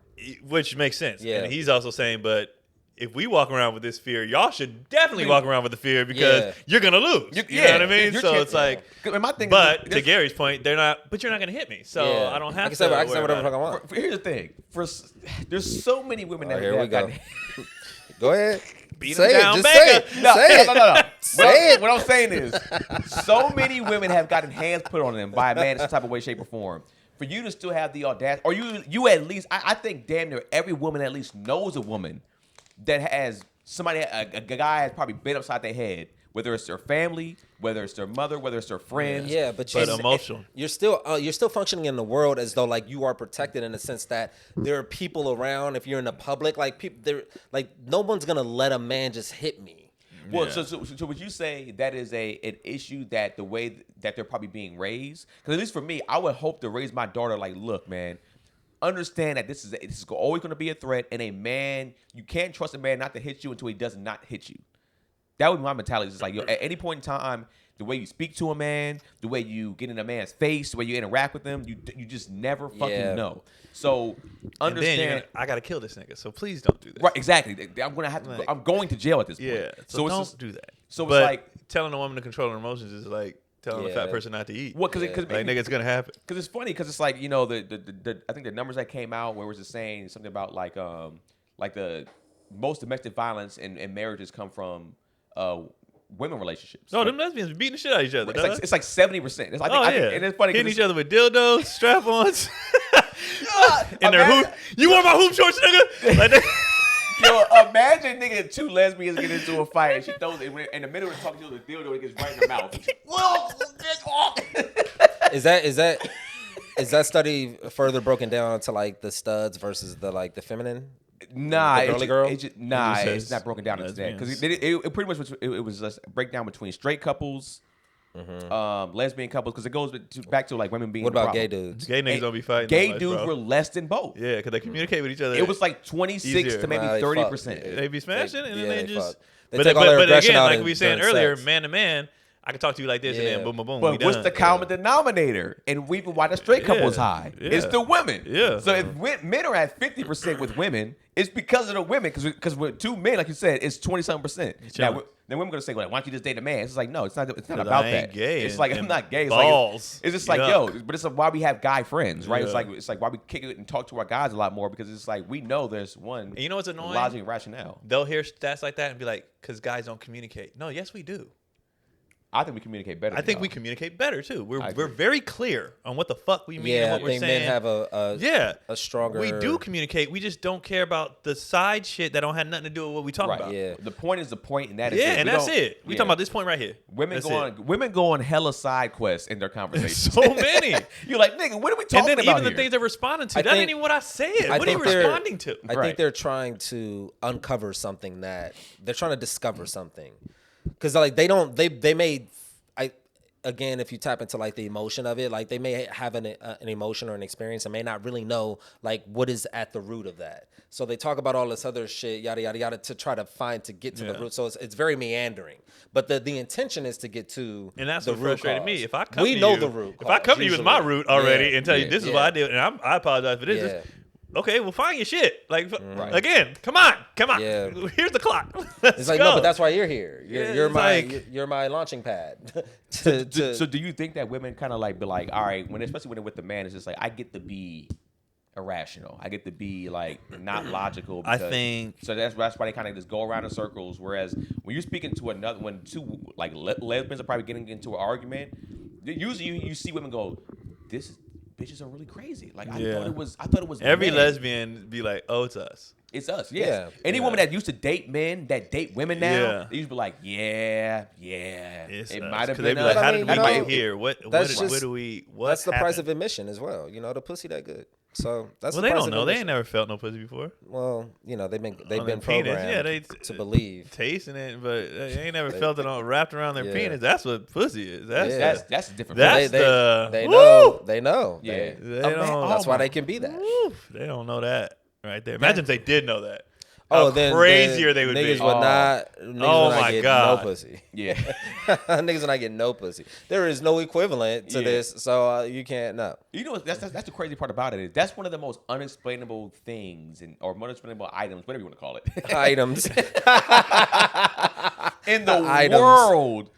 Speaker 2: which makes sense.
Speaker 3: Yeah.
Speaker 2: And he's also saying, but if we walk around with this fear, y'all should definitely walk around with the fear because you're gonna lose. You know what I mean? So it's like,
Speaker 1: my thing.
Speaker 2: but to Gary's point, they're not. But you're not gonna hit me, so
Speaker 3: Yeah.
Speaker 2: I don't have
Speaker 3: I can
Speaker 2: to.
Speaker 3: say, I can say
Speaker 2: worry
Speaker 3: whatever the
Speaker 2: about
Speaker 3: fuck I want.
Speaker 1: Here's the thing. There's so many women that
Speaker 3: Here we
Speaker 1: have
Speaker 3: go.
Speaker 1: gotten.
Speaker 3: Go ahead.
Speaker 2: Beat
Speaker 3: say
Speaker 2: him down,
Speaker 3: it. Just say
Speaker 2: Baker.
Speaker 3: it.
Speaker 1: No,
Speaker 3: say it.
Speaker 1: no.
Speaker 3: Say it.
Speaker 1: What I'm saying is, so many women have gotten hands put on them by a man in some type of way, shape, or form. For you to still have the audacity, or you at least, I think damn near every woman at least knows a woman that has somebody, a guy has probably been upside their head, whether it's their family, whether it's their mother, whether it's their friends.
Speaker 3: Yeah, but
Speaker 2: emotional.
Speaker 3: You're still functioning in the world as though like you are protected in the sense that there are people around. If you're in the public, like people, there, like no one's gonna let a man just hit me.
Speaker 1: Well,
Speaker 2: Yeah.
Speaker 1: so would you say that is an issue that the way that they're probably being raised? Because at least for me, I would hope to raise my daughter like, look, man, understand that this is always going to be a threat, and a man, you can't trust a man not to hit you until he does not hit you. That would be my mentality. It's like, yo, at any point in time, the way you speak to a man, the way you get in a man's face, the way you interact with them, you just never fucking know. So understand.
Speaker 2: And then I gotta kill this nigga, so please don't do this.
Speaker 1: Right, exactly. I'm gonna have to.
Speaker 2: Like,
Speaker 1: I'm going to jail at this point.
Speaker 2: Yeah. So
Speaker 1: it's
Speaker 2: don't
Speaker 1: just,
Speaker 2: do that.
Speaker 1: So
Speaker 2: but
Speaker 1: it's like,
Speaker 2: telling a woman to control her emotions is like telling a fat person not to eat.
Speaker 1: what? Because
Speaker 2: Like nigga, it's gonna happen.
Speaker 1: Because it's funny. Because it's like, you know, the I think the numbers that came out where it was just saying something about like the most domestic violence in marriages come from women relationships.
Speaker 2: No, them lesbians beating the shit out of each other.
Speaker 1: It's like 70%. It's like,
Speaker 2: Oh,
Speaker 1: I
Speaker 2: yeah.
Speaker 1: think, and it's funny
Speaker 2: Hitting
Speaker 1: because
Speaker 2: each other with dildos, strap-ons. In their hoop. You want my hoop shorts, nigga? Like that.
Speaker 1: yo, imagine nigga two lesbians get into a fight and she throws it in the middle of talking to the dildo, it gets right in her mouth.
Speaker 3: Is that study further broken down to like the studs versus the feminine?
Speaker 1: Nah,
Speaker 3: The girly girl?
Speaker 1: It's not broken down into that because
Speaker 2: lesbians.
Speaker 1: it pretty much was just a breakdown between straight couples, lesbian couples, because it goes back to like women being.
Speaker 3: What
Speaker 1: the
Speaker 3: about
Speaker 1: problem.
Speaker 3: gay dudes?
Speaker 2: Gay niggas don't be fighting.
Speaker 1: Gay
Speaker 2: that much,
Speaker 1: dudes
Speaker 2: bro.
Speaker 1: were less than both.
Speaker 2: Yeah, because they communicate with each other.
Speaker 1: It was like 26
Speaker 2: easier.
Speaker 1: to maybe
Speaker 3: Nah, they
Speaker 1: 30%.
Speaker 3: fuck.
Speaker 2: They be smashing, and then they just.
Speaker 3: fuck. They
Speaker 2: But
Speaker 3: take all their aggression
Speaker 2: again,
Speaker 3: out
Speaker 2: like
Speaker 3: in-
Speaker 2: we were saying
Speaker 3: during
Speaker 2: earlier,
Speaker 3: sex.
Speaker 2: man to man, I can talk to you like this, and
Speaker 3: Yeah.
Speaker 2: then boom, boom, boom.
Speaker 1: But
Speaker 2: we
Speaker 1: what's
Speaker 2: done.
Speaker 1: the common denominator? And even why the straight couple's high?
Speaker 2: Yeah.
Speaker 1: It's the women.
Speaker 2: Yeah.
Speaker 1: So if men are at 50% with women, it's because of the women. Because with two men, like you said, it's 20-something%. Now,
Speaker 2: chilling.
Speaker 1: then women gonna say, "Well, why don't you just date a man?" It's like, no, it's not. It's not
Speaker 2: 'Cause
Speaker 1: about
Speaker 2: I ain't
Speaker 1: that.
Speaker 2: gay
Speaker 1: It's
Speaker 2: and-
Speaker 1: like I'm
Speaker 2: and
Speaker 1: not gay. It's
Speaker 2: balls.
Speaker 1: like it's just like
Speaker 2: Yuck.
Speaker 1: yo, but it's why we have guy friends, right?
Speaker 2: Yeah.
Speaker 1: It's like why we kick it and talk to our guys a lot more because it's like we know there's one.
Speaker 2: And you know what's annoying?
Speaker 1: Logic and rationale.
Speaker 2: They'll hear stats like that and be like, because guys don't communicate. No, yes, we do.
Speaker 1: I think we communicate better.
Speaker 2: I
Speaker 1: than
Speaker 2: think we
Speaker 1: y'all.
Speaker 2: communicate better too. We're
Speaker 1: I agree.
Speaker 2: very clear on what the fuck we mean and
Speaker 3: Yeah, I
Speaker 2: what we're
Speaker 3: think
Speaker 2: saying.
Speaker 3: men have a stronger.
Speaker 2: We do communicate. We just don't care about the side shit that don't have nothing to do with what we talk
Speaker 1: Right.
Speaker 2: about.
Speaker 3: Yeah.
Speaker 1: The point is the point, and that is
Speaker 2: Yeah,
Speaker 1: it.
Speaker 2: and
Speaker 1: We
Speaker 2: that's
Speaker 1: don't-
Speaker 2: it. We
Speaker 1: yeah.
Speaker 2: talking about this point right here.
Speaker 1: Women
Speaker 2: That's
Speaker 1: go on hella side quests in their conversations.
Speaker 2: So many.
Speaker 1: You're like, nigga, what are we
Speaker 2: And
Speaker 1: talking
Speaker 2: then
Speaker 1: about
Speaker 2: even the
Speaker 1: here?
Speaker 2: things they're responding to,
Speaker 3: I
Speaker 2: that
Speaker 3: think-
Speaker 2: ain't even what I said.
Speaker 3: I
Speaker 2: What are you
Speaker 3: think they're-
Speaker 2: responding to?
Speaker 3: I
Speaker 1: Right.
Speaker 3: think they're trying to uncover something that they're trying to discover something, because like they may. Again, if you tap into like the emotion of it, like they may have an emotion or an experience and may not really know like what is at the root of that. So they talk about all this other shit, yada yada yada, to try to get to the
Speaker 2: Yeah.
Speaker 3: root. So it's very meandering. But the intention is to get to
Speaker 2: And that's
Speaker 3: the
Speaker 2: what
Speaker 3: root
Speaker 2: frustrated
Speaker 3: cause.
Speaker 2: me. If I come
Speaker 3: we
Speaker 2: to
Speaker 3: know
Speaker 2: you,
Speaker 3: the root.
Speaker 2: if I come to you with my
Speaker 3: usually.
Speaker 2: root already
Speaker 3: Yeah.
Speaker 2: and tell you
Speaker 1: Yeah.
Speaker 2: this is what I did, and I apologize for this.
Speaker 3: Yeah.
Speaker 2: Okay, well, find your shit. Like
Speaker 1: Right.
Speaker 2: again, come on.
Speaker 3: Yeah.
Speaker 2: Here's the clock. Let's
Speaker 3: It's like
Speaker 2: go.
Speaker 3: no, but that's why you're here.
Speaker 2: Yeah,
Speaker 3: You're
Speaker 2: it's
Speaker 3: my
Speaker 2: like-
Speaker 3: you're my launching pad.
Speaker 1: So do you think that women kind of like be like, all right, especially when they're with the man, it's just like I get to be irrational. I get to be like not logical.
Speaker 2: I
Speaker 1: because-
Speaker 2: think-
Speaker 1: so. That's why they kind of just go around in circles. Whereas when you're speaking to when two like lesbians are probably getting into an argument, Usually you see women go, bitches are really crazy. Like I
Speaker 2: Yeah.
Speaker 1: thought it was
Speaker 2: Every
Speaker 1: men.
Speaker 2: lesbian be like, oh, it's us.
Speaker 1: It's us, yes.
Speaker 3: Yeah.
Speaker 1: Any woman that used to date men that date women now,
Speaker 2: Yeah.
Speaker 1: they used to be like, yeah,
Speaker 2: It's
Speaker 1: it
Speaker 2: us.
Speaker 1: might have
Speaker 2: 'Cause they
Speaker 1: been
Speaker 2: be like,
Speaker 1: us.
Speaker 2: how
Speaker 3: I
Speaker 2: did
Speaker 3: mean,
Speaker 2: we
Speaker 3: you know,
Speaker 2: get here? What
Speaker 3: that's just-
Speaker 2: do we? What
Speaker 3: That's the price
Speaker 2: happened?
Speaker 3: of admission as well. You know, the pussy that good. So that's
Speaker 2: Well,
Speaker 3: the
Speaker 2: they
Speaker 3: price
Speaker 2: don't
Speaker 3: of
Speaker 2: know. They
Speaker 3: admission.
Speaker 2: ain't never felt no pussy before.
Speaker 3: Well, you know, they've
Speaker 2: On
Speaker 3: been
Speaker 2: their penis.
Speaker 3: programmed
Speaker 2: Yeah, they
Speaker 3: to believe.
Speaker 2: tasting it, but they ain't never felt it on wrapped around their
Speaker 3: Yeah.
Speaker 2: penis. That's what pussy is. That's
Speaker 3: Yeah.
Speaker 1: That's a different.
Speaker 2: That's
Speaker 3: they,
Speaker 2: the-
Speaker 3: they
Speaker 2: Woo!
Speaker 3: know. They know.
Speaker 1: Yeah.
Speaker 3: They-
Speaker 2: They
Speaker 1: Man,
Speaker 2: don't.
Speaker 3: that's
Speaker 1: oh
Speaker 3: why
Speaker 1: my-
Speaker 3: they can be that.
Speaker 2: Woof, they don't know that right there. Imagine if they did know that.
Speaker 3: Oh,
Speaker 2: How
Speaker 3: then
Speaker 2: crazier they would
Speaker 3: niggas
Speaker 2: be.
Speaker 3: would
Speaker 1: Oh.
Speaker 3: not. Niggas
Speaker 2: Oh
Speaker 3: would not
Speaker 2: my
Speaker 3: get
Speaker 2: God.
Speaker 3: no pussy.
Speaker 1: Yeah.
Speaker 3: Niggas would not get no pussy. There is no equivalent to
Speaker 1: Yeah.
Speaker 3: this, so you can't know.
Speaker 1: You know, that's the crazy part about it. Is that's one of the most unexplainable things or unexplainable items, whatever you want to call it,
Speaker 3: Items.
Speaker 1: in the
Speaker 3: Items.
Speaker 1: world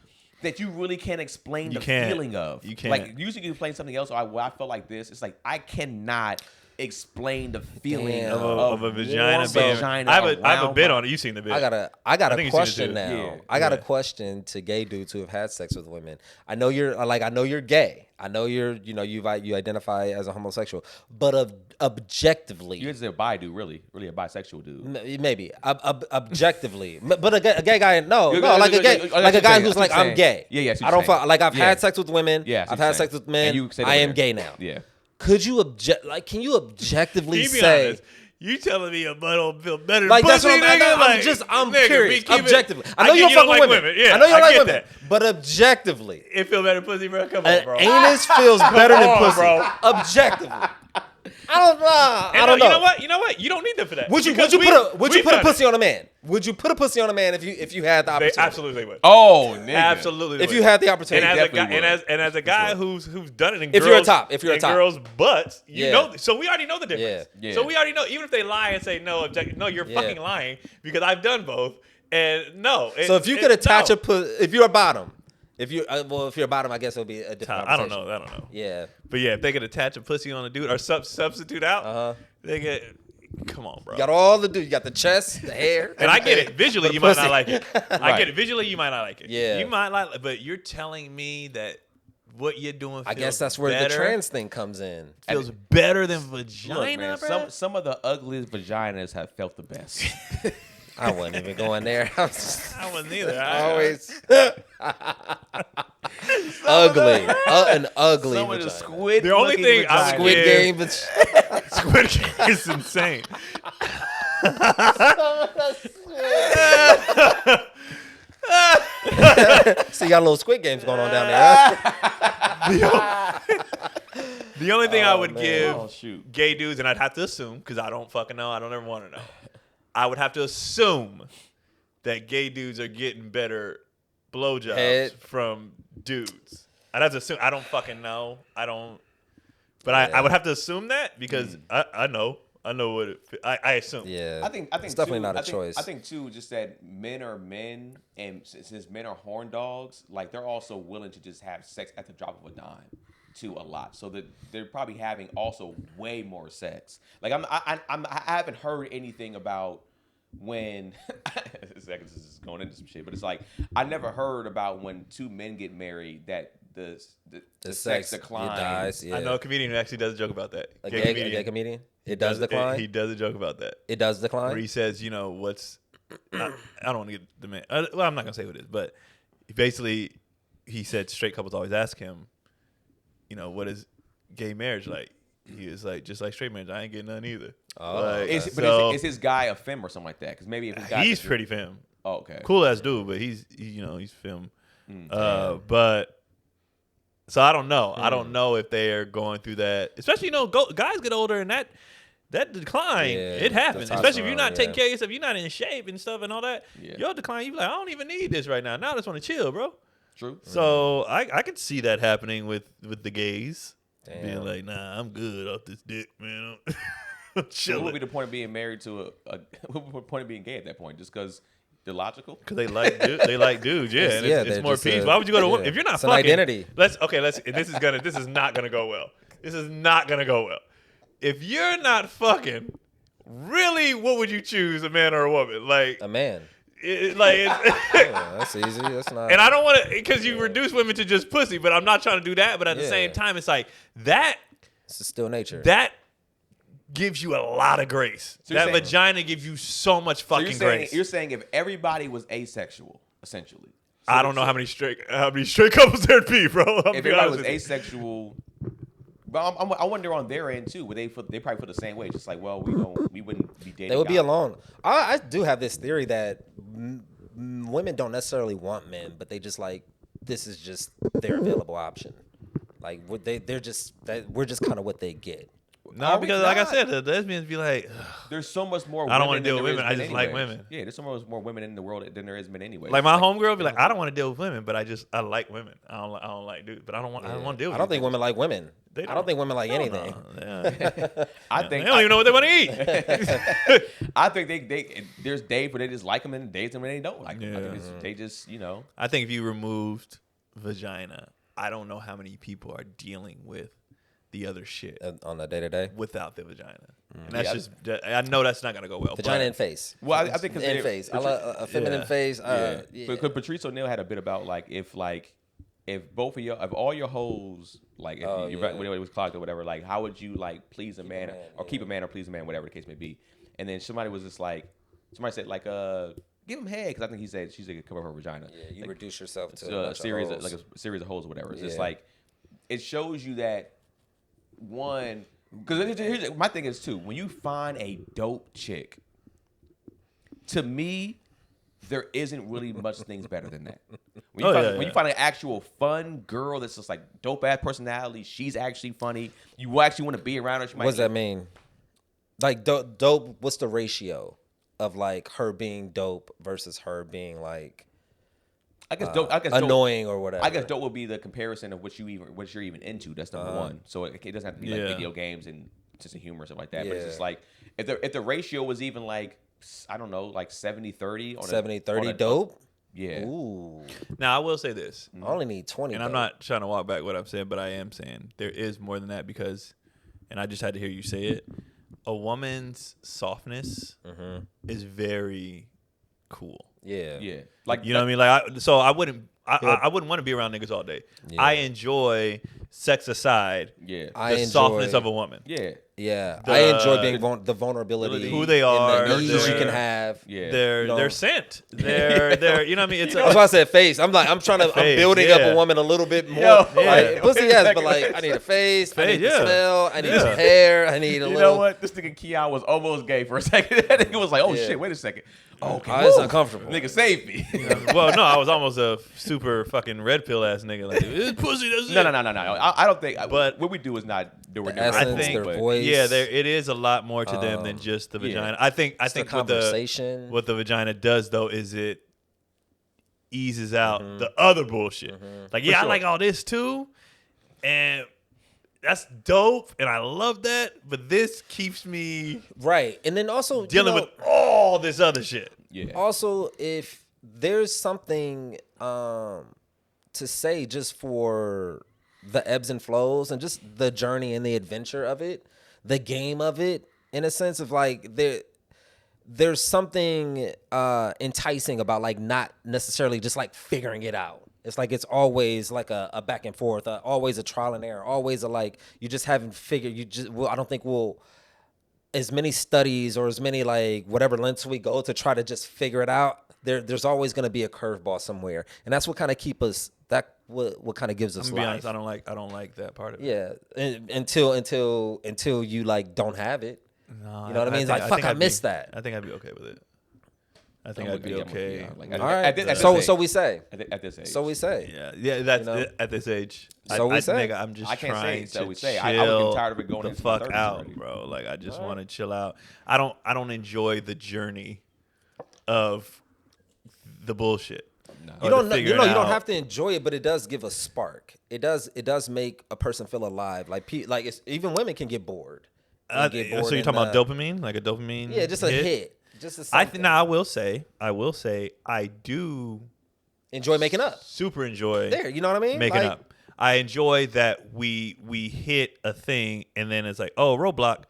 Speaker 1: that you really can't explain
Speaker 2: You
Speaker 1: the
Speaker 2: can't.
Speaker 1: feeling of.
Speaker 2: You can't.
Speaker 1: Like usually you can explain something else. Or I felt like this. It's like I cannot explain the feeling
Speaker 3: Damn.
Speaker 2: of a vagina
Speaker 1: warm
Speaker 2: being.
Speaker 1: vagina
Speaker 2: I have a
Speaker 1: around
Speaker 2: bit
Speaker 1: my-
Speaker 2: on it. You've seen the bit.
Speaker 3: I got
Speaker 2: I
Speaker 3: a
Speaker 2: think you've seen it
Speaker 3: question
Speaker 2: too.
Speaker 3: now.
Speaker 1: Yeah.
Speaker 3: I got a
Speaker 2: Yeah.
Speaker 3: question to gay dudes who have had sex with women. I know you're gay. I know you identify as a homosexual, but objectively,
Speaker 1: You're just a bi dude, really a bisexual dude.
Speaker 3: maybe objectively, but a gay guy, no,
Speaker 1: You-
Speaker 3: like a
Speaker 1: you-
Speaker 3: gay,
Speaker 1: you-
Speaker 3: like a
Speaker 1: you-
Speaker 3: guy
Speaker 1: you-
Speaker 3: who's
Speaker 1: you-
Speaker 3: like
Speaker 1: you-
Speaker 3: I'm gay.
Speaker 1: Yeah, yeah, I see
Speaker 3: I
Speaker 1: what
Speaker 3: don't
Speaker 1: you're saying.
Speaker 3: like I've
Speaker 1: Yeah.
Speaker 3: had sex with women.
Speaker 1: Yeah, I see
Speaker 3: I've
Speaker 1: what
Speaker 3: had
Speaker 1: you're
Speaker 3: sex
Speaker 1: saying.
Speaker 3: with men.
Speaker 1: And you say that
Speaker 3: I am
Speaker 1: over
Speaker 3: gay
Speaker 1: there.
Speaker 3: now.
Speaker 1: Yeah.
Speaker 3: Could you can you objectively
Speaker 2: Keep me
Speaker 3: say?
Speaker 2: honest. You telling me a butt don't feel better than
Speaker 3: Like that's
Speaker 2: pussy,
Speaker 3: what
Speaker 2: nigga?
Speaker 3: I'm
Speaker 2: nigga,
Speaker 3: curious.
Speaker 2: be keeping-
Speaker 3: Objectively, I
Speaker 2: I
Speaker 3: know
Speaker 2: get
Speaker 3: you don't
Speaker 2: you
Speaker 3: fuck
Speaker 2: don't
Speaker 3: with
Speaker 2: like
Speaker 3: women.
Speaker 2: women. Yeah,
Speaker 3: I know you
Speaker 2: I
Speaker 3: don't like
Speaker 2: get
Speaker 3: women,
Speaker 2: that.
Speaker 3: but objectively,
Speaker 2: It feel better than pussy, bro. Come on,
Speaker 3: an
Speaker 2: bro.
Speaker 3: anus feels better than
Speaker 2: on,
Speaker 3: pussy.
Speaker 2: bro.
Speaker 3: Objectively, I don't know. I
Speaker 2: And
Speaker 3: don't know.
Speaker 2: You know what? You don't need them for that.
Speaker 3: Would you
Speaker 2: Because
Speaker 3: put a
Speaker 2: we've done
Speaker 3: pussy
Speaker 2: it.
Speaker 3: on a man? Would you put a pussy on a man if you had the
Speaker 2: They
Speaker 3: opportunity?
Speaker 2: absolutely would.
Speaker 1: Oh, nigga.
Speaker 2: Absolutely.
Speaker 3: If
Speaker 2: would.
Speaker 3: you had the opportunity,
Speaker 2: and as a
Speaker 1: definitely
Speaker 2: guy,
Speaker 1: would.
Speaker 2: and as a guy who's done it in
Speaker 3: If
Speaker 2: girls,
Speaker 3: you're a top, if you're a
Speaker 2: in
Speaker 3: top.
Speaker 2: girls' butts, you
Speaker 3: Yeah.
Speaker 2: know. So we already know the difference.
Speaker 1: Yeah.
Speaker 2: So we already know. Even if they lie and say no, no, you're
Speaker 3: Yeah.
Speaker 2: fucking lying because I've done both. And no.
Speaker 3: So if you could attach
Speaker 2: no.
Speaker 3: a pussy, if you're a bottom, if you're if you're a bottom, I guess it would be a different.
Speaker 2: I don't
Speaker 3: conversation.
Speaker 2: know. I don't know.
Speaker 3: Yeah.
Speaker 2: But yeah, if they could attach a pussy on a dude or substitute out,
Speaker 3: Uh-huh.
Speaker 2: they get. Come on, bro.
Speaker 3: You got all the dude. You got the chest, the hair.
Speaker 2: And I get it. Visually,
Speaker 3: But
Speaker 2: you might
Speaker 3: pussy.
Speaker 2: not like it. I
Speaker 1: Right.
Speaker 2: get it. Visually, you might not like it.
Speaker 3: Yeah.
Speaker 2: You might like, but you're telling me that what you're doing.
Speaker 3: I
Speaker 2: Feels
Speaker 3: guess that's where
Speaker 2: better,
Speaker 3: the trans thing comes in.
Speaker 2: feels better than
Speaker 1: Look,
Speaker 2: vagina,
Speaker 1: man,
Speaker 2: bro.
Speaker 1: some of the ugliest vaginas have felt the best.
Speaker 3: I wasn't even going there. I was just
Speaker 2: I wasn't either.
Speaker 3: always ugly, an ugly.
Speaker 1: Some of the
Speaker 3: vagina.
Speaker 1: squid.
Speaker 2: The only
Speaker 1: looking
Speaker 2: thing I
Speaker 1: vaginas.
Speaker 3: Squid
Speaker 2: Yeah.
Speaker 3: Game, but
Speaker 2: Squid Game is insane.
Speaker 3: so you got a little Squid Games going on down there. Huh?
Speaker 2: The only thing I would
Speaker 3: man.
Speaker 2: give
Speaker 1: Oh, shoot.
Speaker 2: gay dudes, and I'd have to assume because I don't fucking know, I don't ever want to know. I would have to assume that gay dudes are getting better blowjobs
Speaker 3: Head.
Speaker 2: from dudes. I'd have to assume. I don't fucking know. I don't. But
Speaker 3: Yeah.
Speaker 2: I would have to assume that because I know what it. I assume.
Speaker 3: Yeah,
Speaker 1: I think
Speaker 3: it's definitely
Speaker 1: too,
Speaker 3: not a
Speaker 1: I think-
Speaker 3: choice.
Speaker 1: I think too, just that men are men, and since men are horn dogs, like they're also willing to just have sex at the drop of a dime, too, a lot. So that they're probably having also way more sex. Like I haven't heard anything about when. This is going into some shit, but it's like I never heard about when two men get married that the sex declines.
Speaker 3: It dies. Yeah.
Speaker 2: I know a comedian who actually does a joke about that.
Speaker 3: A gay comedian. It does decline.
Speaker 2: He does a joke about that.
Speaker 3: It does decline.
Speaker 2: Where he says, you know, I don't want to get the man. Well, I'm not gonna say who it is, but basically, he said straight couples always ask him, you know, what is gay marriage like? He was like, just like straight marriage, I ain't getting none either.
Speaker 3: Oh,
Speaker 2: Like,
Speaker 3: okay.
Speaker 1: But is his guy a femme or something like that? Because maybe if his guy
Speaker 2: he's pretty femme,
Speaker 1: Oh, okay.
Speaker 2: cool ass dude, but he's femme. But so I don't know. I don't know if they are going through that, especially guys get older and that decline,
Speaker 3: Yeah,
Speaker 2: it happens. Especially if you're not
Speaker 3: testosterone,
Speaker 2: taking
Speaker 3: yeah.
Speaker 2: care of yourself, you're not in shape and stuff and all that.
Speaker 1: Yeah.
Speaker 2: You'll decline. You be like, I don't even need this right now. Now I just want to chill, bro.
Speaker 1: True.
Speaker 2: So I could see that happening with the gays.
Speaker 3: Damn.
Speaker 2: Being like, nah, I'm good off this dick, man. I'm
Speaker 1: So what would be
Speaker 2: chilling.
Speaker 1: the point of being married to what would be the point of being gay at that point? Just because they're logical?
Speaker 2: Because they like dudes, yeah. And it's
Speaker 3: they're
Speaker 2: more
Speaker 3: just
Speaker 2: peace.
Speaker 3: a-
Speaker 2: Why would you go to
Speaker 3: yeah.
Speaker 2: if you're not
Speaker 3: It's an
Speaker 2: fucking
Speaker 3: identity.
Speaker 2: This is not gonna go well. This is not gonna go well. If you're not fucking, really, what would you choose, a man or a woman? Like
Speaker 3: A man. Yeah, that's easy. That's not.
Speaker 2: And I don't want to, because you reduce women to just pussy, but I'm not trying to do that. But at the same time, it's like that.
Speaker 3: It's still nature.
Speaker 2: That gives you a lot of grace.
Speaker 1: So
Speaker 2: that
Speaker 1: saying,
Speaker 2: vagina gives you so much fucking grace.
Speaker 1: You're saying if everybody was asexual, essentially. So
Speaker 2: I don't know how many straight couples there'd be, bro.
Speaker 1: If everybody was asexual, but I wonder on their end too. Would they probably feel the same way? Just like, well, we wouldn't be dating.
Speaker 3: They would be
Speaker 1: guys.
Speaker 3: alone. I do have this theory that women don't necessarily want men, but they just like this is just their available option. Like we're just kind of what they get.
Speaker 2: No, because like I said, the lesbians be like,
Speaker 1: there's so much more.
Speaker 2: I don't want to deal with
Speaker 1: than
Speaker 2: women.
Speaker 1: there
Speaker 2: I
Speaker 1: is
Speaker 2: just
Speaker 1: men
Speaker 2: like
Speaker 1: anyways.
Speaker 2: women.
Speaker 1: Yeah, there's so much more women in the world than there is men anyway.
Speaker 2: Like my homegirl be like, I don't want to deal with women, but I like women. I don't like dudes, but I don't want to deal with.
Speaker 3: I don't think women like women.
Speaker 2: They
Speaker 3: I don't think women like anything.
Speaker 2: Yeah.
Speaker 1: I think
Speaker 2: they don't even know what they want to eat.
Speaker 1: I think they there's days where they just like them and days when they don't like them. I think they just
Speaker 2: I think if you removed vagina, I don't know how many people are dealing with the other shit
Speaker 3: On the day to day.
Speaker 2: without the vagina, and that's I know that's not gonna go well.
Speaker 3: Vagina and face.
Speaker 1: Well, I think
Speaker 3: And face. I love a feminine face.
Speaker 1: Yeah. Because Patrice O'Neal had a bit about if both of if all your hoes if it was clogged or whatever, like how would you like please a man or keep a man or please a man, whatever the case may be. And then somebody was just like, somebody said like give him head, because I think he said she's like cover her vagina.
Speaker 3: Yeah, you
Speaker 1: like,
Speaker 3: reduce yourself to
Speaker 1: a series of holes or whatever. It's just like it shows you that one, because here's my thing is too, when you find a dope chick, to me there isn't really much things better than that. When you find an actual fun girl that's just like dope ass personality, she's actually funny, you actually want to be around her.
Speaker 3: What does that mean? Like dope, what's the ratio of like her being dope versus her being like
Speaker 1: I guess
Speaker 3: annoying or whatever?
Speaker 1: I guess dope will be the comparison of what you're even into. That's number one. So it doesn't have to be like video games and just a humor or stuff like that. But it's just like if the ratio was even like, I don't know, like 70-30 on
Speaker 3: 70-30 dope.
Speaker 1: Yeah.
Speaker 3: Ooh.
Speaker 2: Now I will say this.
Speaker 3: I only need 20.
Speaker 2: And I'm not trying to walk back what I'm saying, but I am saying there is more than that, because, and I just had to hear you say it, a woman's softness is very cool.
Speaker 3: Yeah.
Speaker 1: Yeah. Like,
Speaker 2: you know what I mean? Like, I wouldn't want to be around niggas all day.
Speaker 3: Yeah.
Speaker 2: I enjoy, sex aside,
Speaker 1: yeah,
Speaker 2: softness of a woman.
Speaker 1: Yeah.
Speaker 3: Yeah. I enjoy being the vulnerability,
Speaker 2: who they are,
Speaker 3: and the needs you can have.
Speaker 1: Yeah.
Speaker 2: They're sent. They're you know what I mean? It's
Speaker 3: That's why I said face. I'm building up a woman a little bit more. Like, pussy, yes, but like I need a face. I need the smell. I need some hair. I need a little.
Speaker 1: You know what? This nigga Keon was almost gay for a second. That nigga was like, oh shit, wait a second. Oh, okay.
Speaker 3: It's uncomfortable.
Speaker 1: Nigga, save me.
Speaker 2: Well, no, I was almost a super fucking red pill ass nigga. Like, it's pussy. That's
Speaker 1: No.
Speaker 2: it.
Speaker 1: I don't think.
Speaker 2: But
Speaker 1: what we do is not doing.
Speaker 3: essence,
Speaker 2: I think
Speaker 3: their voice.
Speaker 2: Yeah, it is a lot more to them than just the vagina. I think
Speaker 3: the conversation.
Speaker 2: what the vagina does though is it eases out the other bullshit. Like, I like all this too, and that's dope, and I love that. But this keeps me
Speaker 3: right, and then also
Speaker 2: dealing with all this other shit.
Speaker 1: Yeah.
Speaker 3: Also, if there's something to say just for the ebbs and flows and just the journey and the adventure of it, the game of it, in a sense of like there's something enticing about like not necessarily just like figuring it out. It's like it's always like a back and forth, always a trial and error, always a like you just haven't figured. I don't think as many studies or as many like whatever lengths we go to try to just figure it out. There's always going to be a curveball somewhere, and that's what kind of keep us. What kind of gives us
Speaker 2: To
Speaker 3: life.
Speaker 2: be honest, I don't like that part of it.
Speaker 3: Yeah, until you like don't have it.
Speaker 2: No,
Speaker 3: You know what I mean? It's like fuck, I missed that.
Speaker 2: I think I'd be okay with it. I think I'd be okay.
Speaker 1: Like,
Speaker 3: All right.
Speaker 1: At this
Speaker 3: So we say.
Speaker 1: At this age.
Speaker 3: So we say.
Speaker 2: Yeah. That's
Speaker 3: You know?
Speaker 2: at this age.
Speaker 3: So we say.
Speaker 2: Nigga, I'm just
Speaker 1: I can't say
Speaker 2: trying
Speaker 1: so
Speaker 2: to
Speaker 1: we say.
Speaker 2: chill
Speaker 1: I was getting tired of it going
Speaker 2: the
Speaker 1: into my
Speaker 2: fuck
Speaker 1: 30s
Speaker 2: out,
Speaker 1: already.
Speaker 2: bro. Like I just want to chill out. I don't enjoy the journey of the bullshit.
Speaker 1: No.
Speaker 3: You don't have to enjoy it, but it does give a spark. It does make a person feel alive. Like it's, even women can get bored.
Speaker 2: So you're talking about dopamine, like a dopamine?
Speaker 3: Yeah, just a hit. Just a something.
Speaker 2: I will say, I do
Speaker 3: enjoy making up.
Speaker 2: super enjoy.
Speaker 3: There, you know what I mean?
Speaker 2: Making
Speaker 3: Like,
Speaker 2: up. I enjoy that we hit a thing and then it's like, oh, roadblock.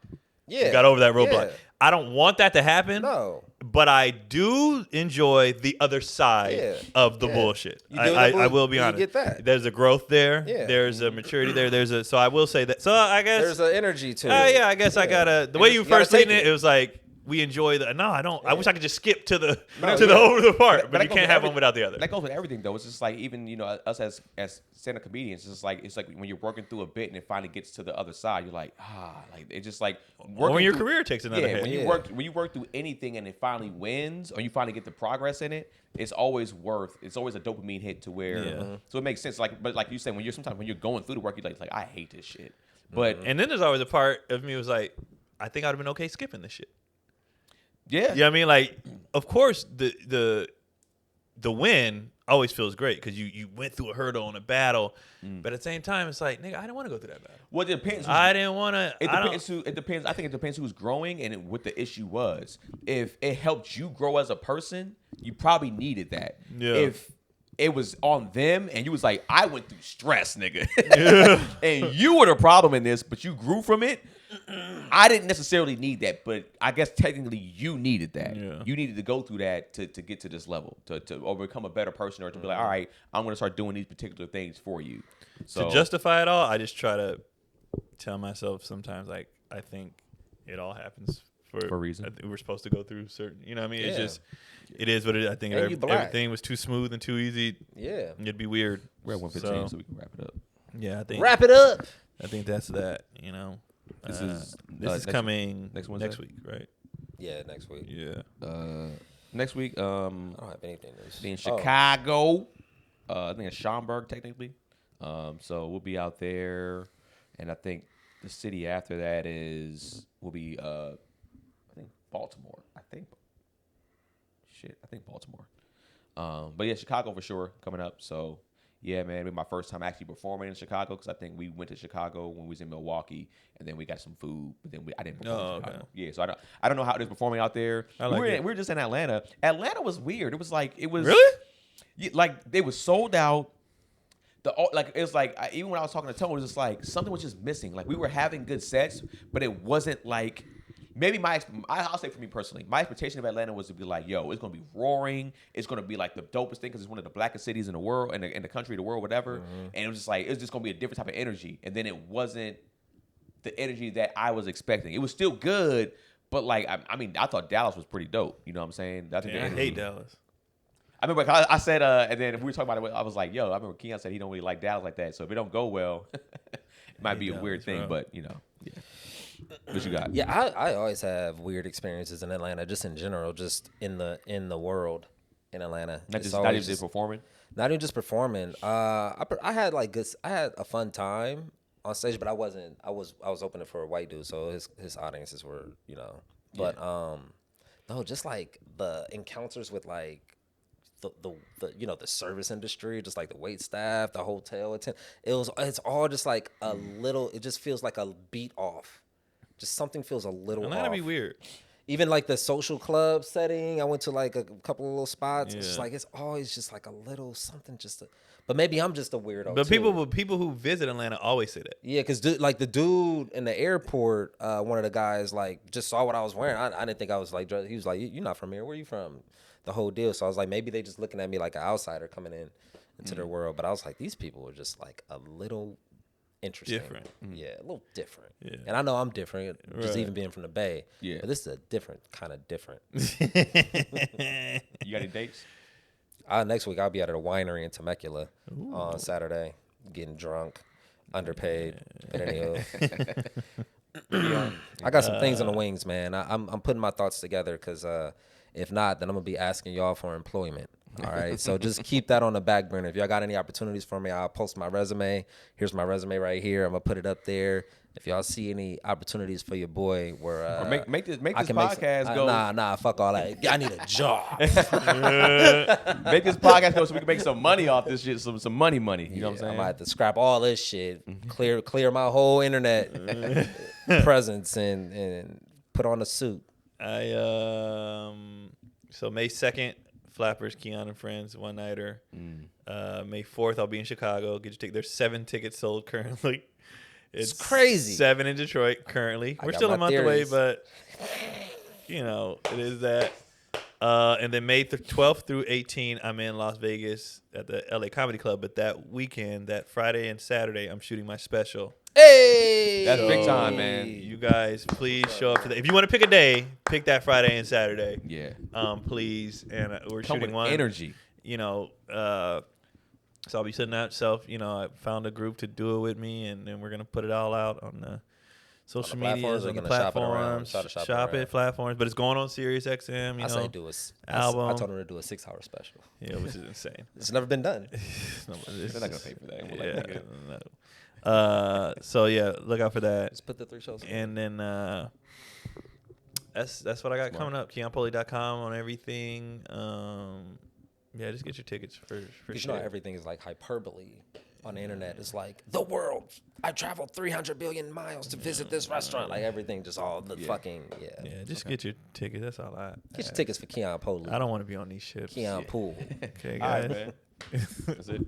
Speaker 3: Yeah.
Speaker 2: You got over that roadblock.
Speaker 3: Yeah.
Speaker 2: I don't want that to happen.
Speaker 3: No.
Speaker 2: But I do enjoy the other side of the bullshit. I will be honest.
Speaker 3: You get that.
Speaker 2: There's a growth there.
Speaker 3: Yeah.
Speaker 2: There's a maturity there. So I will say that. So I guess
Speaker 3: There's an energy to it.
Speaker 2: yeah, I guess I gotta. The way you first seen it, it was like we enjoy the. No, I don't. I wish I could just skip to the over the part, but you can't have one without the other.
Speaker 1: That goes with everything, though. It's just like even us as stand-up comedians. It's like when you're working through a bit and it finally gets to the other side. You're like like it's just like
Speaker 2: or when your career takes another hit.
Speaker 1: When you work through anything and it finally wins or you finally get the progress in it, it's always a dopamine hit to where so it makes sense. But like you said, when you're going through the work, you're like I hate this shit. But
Speaker 2: and then there's always a part of me was like, I think I'd have been okay skipping this shit.
Speaker 1: Yeah.
Speaker 2: You know what I mean? Like, of course, the win always feels great because you went through a hurdle in a battle. But at the same time, it's like, nigga, I didn't want to go through that battle.
Speaker 1: Well, it depends.
Speaker 2: I didn't want to.
Speaker 1: It depends. I think it depends who's growing and what the issue was. If it helped you grow as a person, you probably needed that.
Speaker 2: Yeah.
Speaker 1: If it was on them and you was like, I went through stress, nigga. And you were the problem in this, but you grew from it. I didn't necessarily need that, but I guess technically you needed that.
Speaker 2: Yeah.
Speaker 1: You needed to go through that to get to this level, to become a better person or to be like, all right, I'm going to start doing these particular things for you. So
Speaker 2: to justify it all, I just try to tell myself sometimes, like, I think it all happens for
Speaker 1: a reason.
Speaker 2: I think we're supposed to go through certain, you know what I mean?
Speaker 3: Yeah.
Speaker 2: It's just, it is what it is. I think everything was too smooth and too easy.
Speaker 3: Yeah.
Speaker 2: It'd be weird.
Speaker 1: We're at 1:15, so we can wrap it up.
Speaker 2: Yeah, I think.
Speaker 3: Wrap it up.
Speaker 2: I think that's that, you know.
Speaker 1: This is
Speaker 2: coming
Speaker 1: next
Speaker 2: next week, right?
Speaker 3: Yeah, next week.
Speaker 2: Yeah.
Speaker 1: Next week,
Speaker 3: I don't have anything to
Speaker 1: be in Chicago. I think it's Schaumburg, technically. So we'll be out there, and I think the city after that will be I think Baltimore. I think Baltimore. But yeah, Chicago for sure coming up. So yeah, man, it'll be my first time actually performing in Chicago because I think we went to Chicago when we was in Milwaukee, and then we got some food, but then I didn't perform in Chicago. Yeah, so I don't know how it is performing out there. We were just in Atlanta. Atlanta was weird. It was
Speaker 2: Really?
Speaker 1: Like they was sold out. Even when I was talking to Tone, it was just like something was just missing. Like we were having good sets, but it wasn't like maybe I'll say for me personally, my expectation of Atlanta was to be like, yo, it's gonna be roaring. It's gonna be like the dopest thing because it's one of the blackest cities in the world, in the country, the world, whatever. Mm-hmm. And it was just gonna be a different type of energy. And then it wasn't the energy that I was expecting. It was still good, but like I mean, I thought Dallas was pretty dope. You know what I'm saying?
Speaker 2: I hate Dallas.
Speaker 1: I remember I said, and then we were talking about it. I was like, yo, I remember Keon said he don't really like Dallas like that. So if it don't go well, it might be a weird thing, but you know, yeah. What you got?
Speaker 3: Yeah, I always have weird experiences in Atlanta, just in general, just in the world in Atlanta.
Speaker 1: Not even just performing.
Speaker 3: Not even just performing. I had I had a fun time on stage, but I was opening for a white dude, so his audiences were, you know. But no, just like the encounters with like the you know, the service industry, just like the wait staff, the hotel attendant. It's all just like a little. It just feels like a beat off. Just something feels a little off.
Speaker 2: That'd be weird.
Speaker 3: Even like the social club setting, I went to like a couple of little spots.
Speaker 2: Yeah.
Speaker 3: It's just like it's always just like a little something. But maybe I'm just a weirdo.
Speaker 2: But
Speaker 3: too.
Speaker 2: people who visit Atlanta always say that.
Speaker 3: Yeah, because like the dude in the airport, one of the guys like just saw what I was wearing. I didn't think I was like dressed. He was like, "You're not from here. Where are you from?" The whole deal. So I was like, maybe they just looking at me like an outsider coming into their world. But I was like, these people are just like a little interesting.
Speaker 2: Different.
Speaker 3: Yeah, a little different.
Speaker 2: Yeah.
Speaker 3: And I know I'm different, just
Speaker 2: Right.
Speaker 3: even being from the Bay.
Speaker 1: Yeah.
Speaker 3: But this is a different kind of different.
Speaker 1: You got any dates?
Speaker 3: Next week I'll be at a winery in Temecula on Saturday, getting drunk, underpaid. But anywho, I got some things on the wings, man. I'm putting my thoughts together because if not, then I'm gonna be asking y'all for employment. All right, so just keep that on the back burner. If y'all got any opportunities for me, I'll post my resume. Here's my resume right here. I'm gonna put it up there. If y'all see any opportunities for your boy, where
Speaker 1: Or make this
Speaker 3: I can
Speaker 1: podcast go.
Speaker 3: Nah, fuck all that. I need a job.
Speaker 1: Make this podcast go so we can make some money off this shit. Some money. You know what I'm
Speaker 3: I'm
Speaker 1: saying?
Speaker 3: gonna have to scrap all this shit, clear my whole internet presence, and put on a suit.
Speaker 2: So May 2nd, Flappers, Keon and Friends, one nighter. May 4th, I'll be in Chicago. Get your ticket. There's 7 tickets sold currently.
Speaker 3: It's crazy.
Speaker 2: 7 in Detroit currently. We're
Speaker 3: got
Speaker 2: still
Speaker 3: my
Speaker 2: a month away,
Speaker 3: theories.
Speaker 2: but it is that. And then May 12th through 18, I'm in Las Vegas at the LA Comedy Club. But that weekend, that Friday and Saturday, I'm shooting my special.
Speaker 3: Hey,
Speaker 1: That's big time, man.
Speaker 2: You guys, please show up to that. If you want to pick a day, pick that Friday and Saturday.
Speaker 1: Yeah.
Speaker 2: Please. And we're
Speaker 1: Come
Speaker 2: shooting
Speaker 1: with
Speaker 2: one.
Speaker 1: energy.
Speaker 2: So I'll be sitting out self. I found a group to do it with me, and then we're gonna put it all out on the social media,
Speaker 3: platforms, or
Speaker 2: on the
Speaker 3: gonna shop it around?
Speaker 2: platforms,
Speaker 3: Try to shop it
Speaker 2: shop
Speaker 3: around.
Speaker 2: it platforms. But it's going on Sirius XM.
Speaker 3: I say do a
Speaker 2: album.
Speaker 3: I told him to do a 6-hour special.
Speaker 2: Yeah, which is insane.
Speaker 3: It's never been done.
Speaker 1: They're not gonna pay for that. We're like,
Speaker 2: Yeah.
Speaker 1: nigga.
Speaker 2: No. So yeah, look out for that.
Speaker 3: Just put the 3 shows.
Speaker 2: And then that's what I got coming up. KeonPoli.com on everything. Yeah, just get your tickets for
Speaker 3: Because
Speaker 2: sure.
Speaker 3: everything is like hyperbole on the internet. It's like the world. I traveled 300 billion miles to visit this restaurant. Like everything, just all the fucking
Speaker 2: Yeah, just get your tickets. That's all I.
Speaker 3: Get your tickets for Keon Poli.
Speaker 2: I don't want to be on these ships.
Speaker 3: Keon Pool.
Speaker 2: Okay,
Speaker 1: All right,
Speaker 2: guys.
Speaker 1: man. That's it.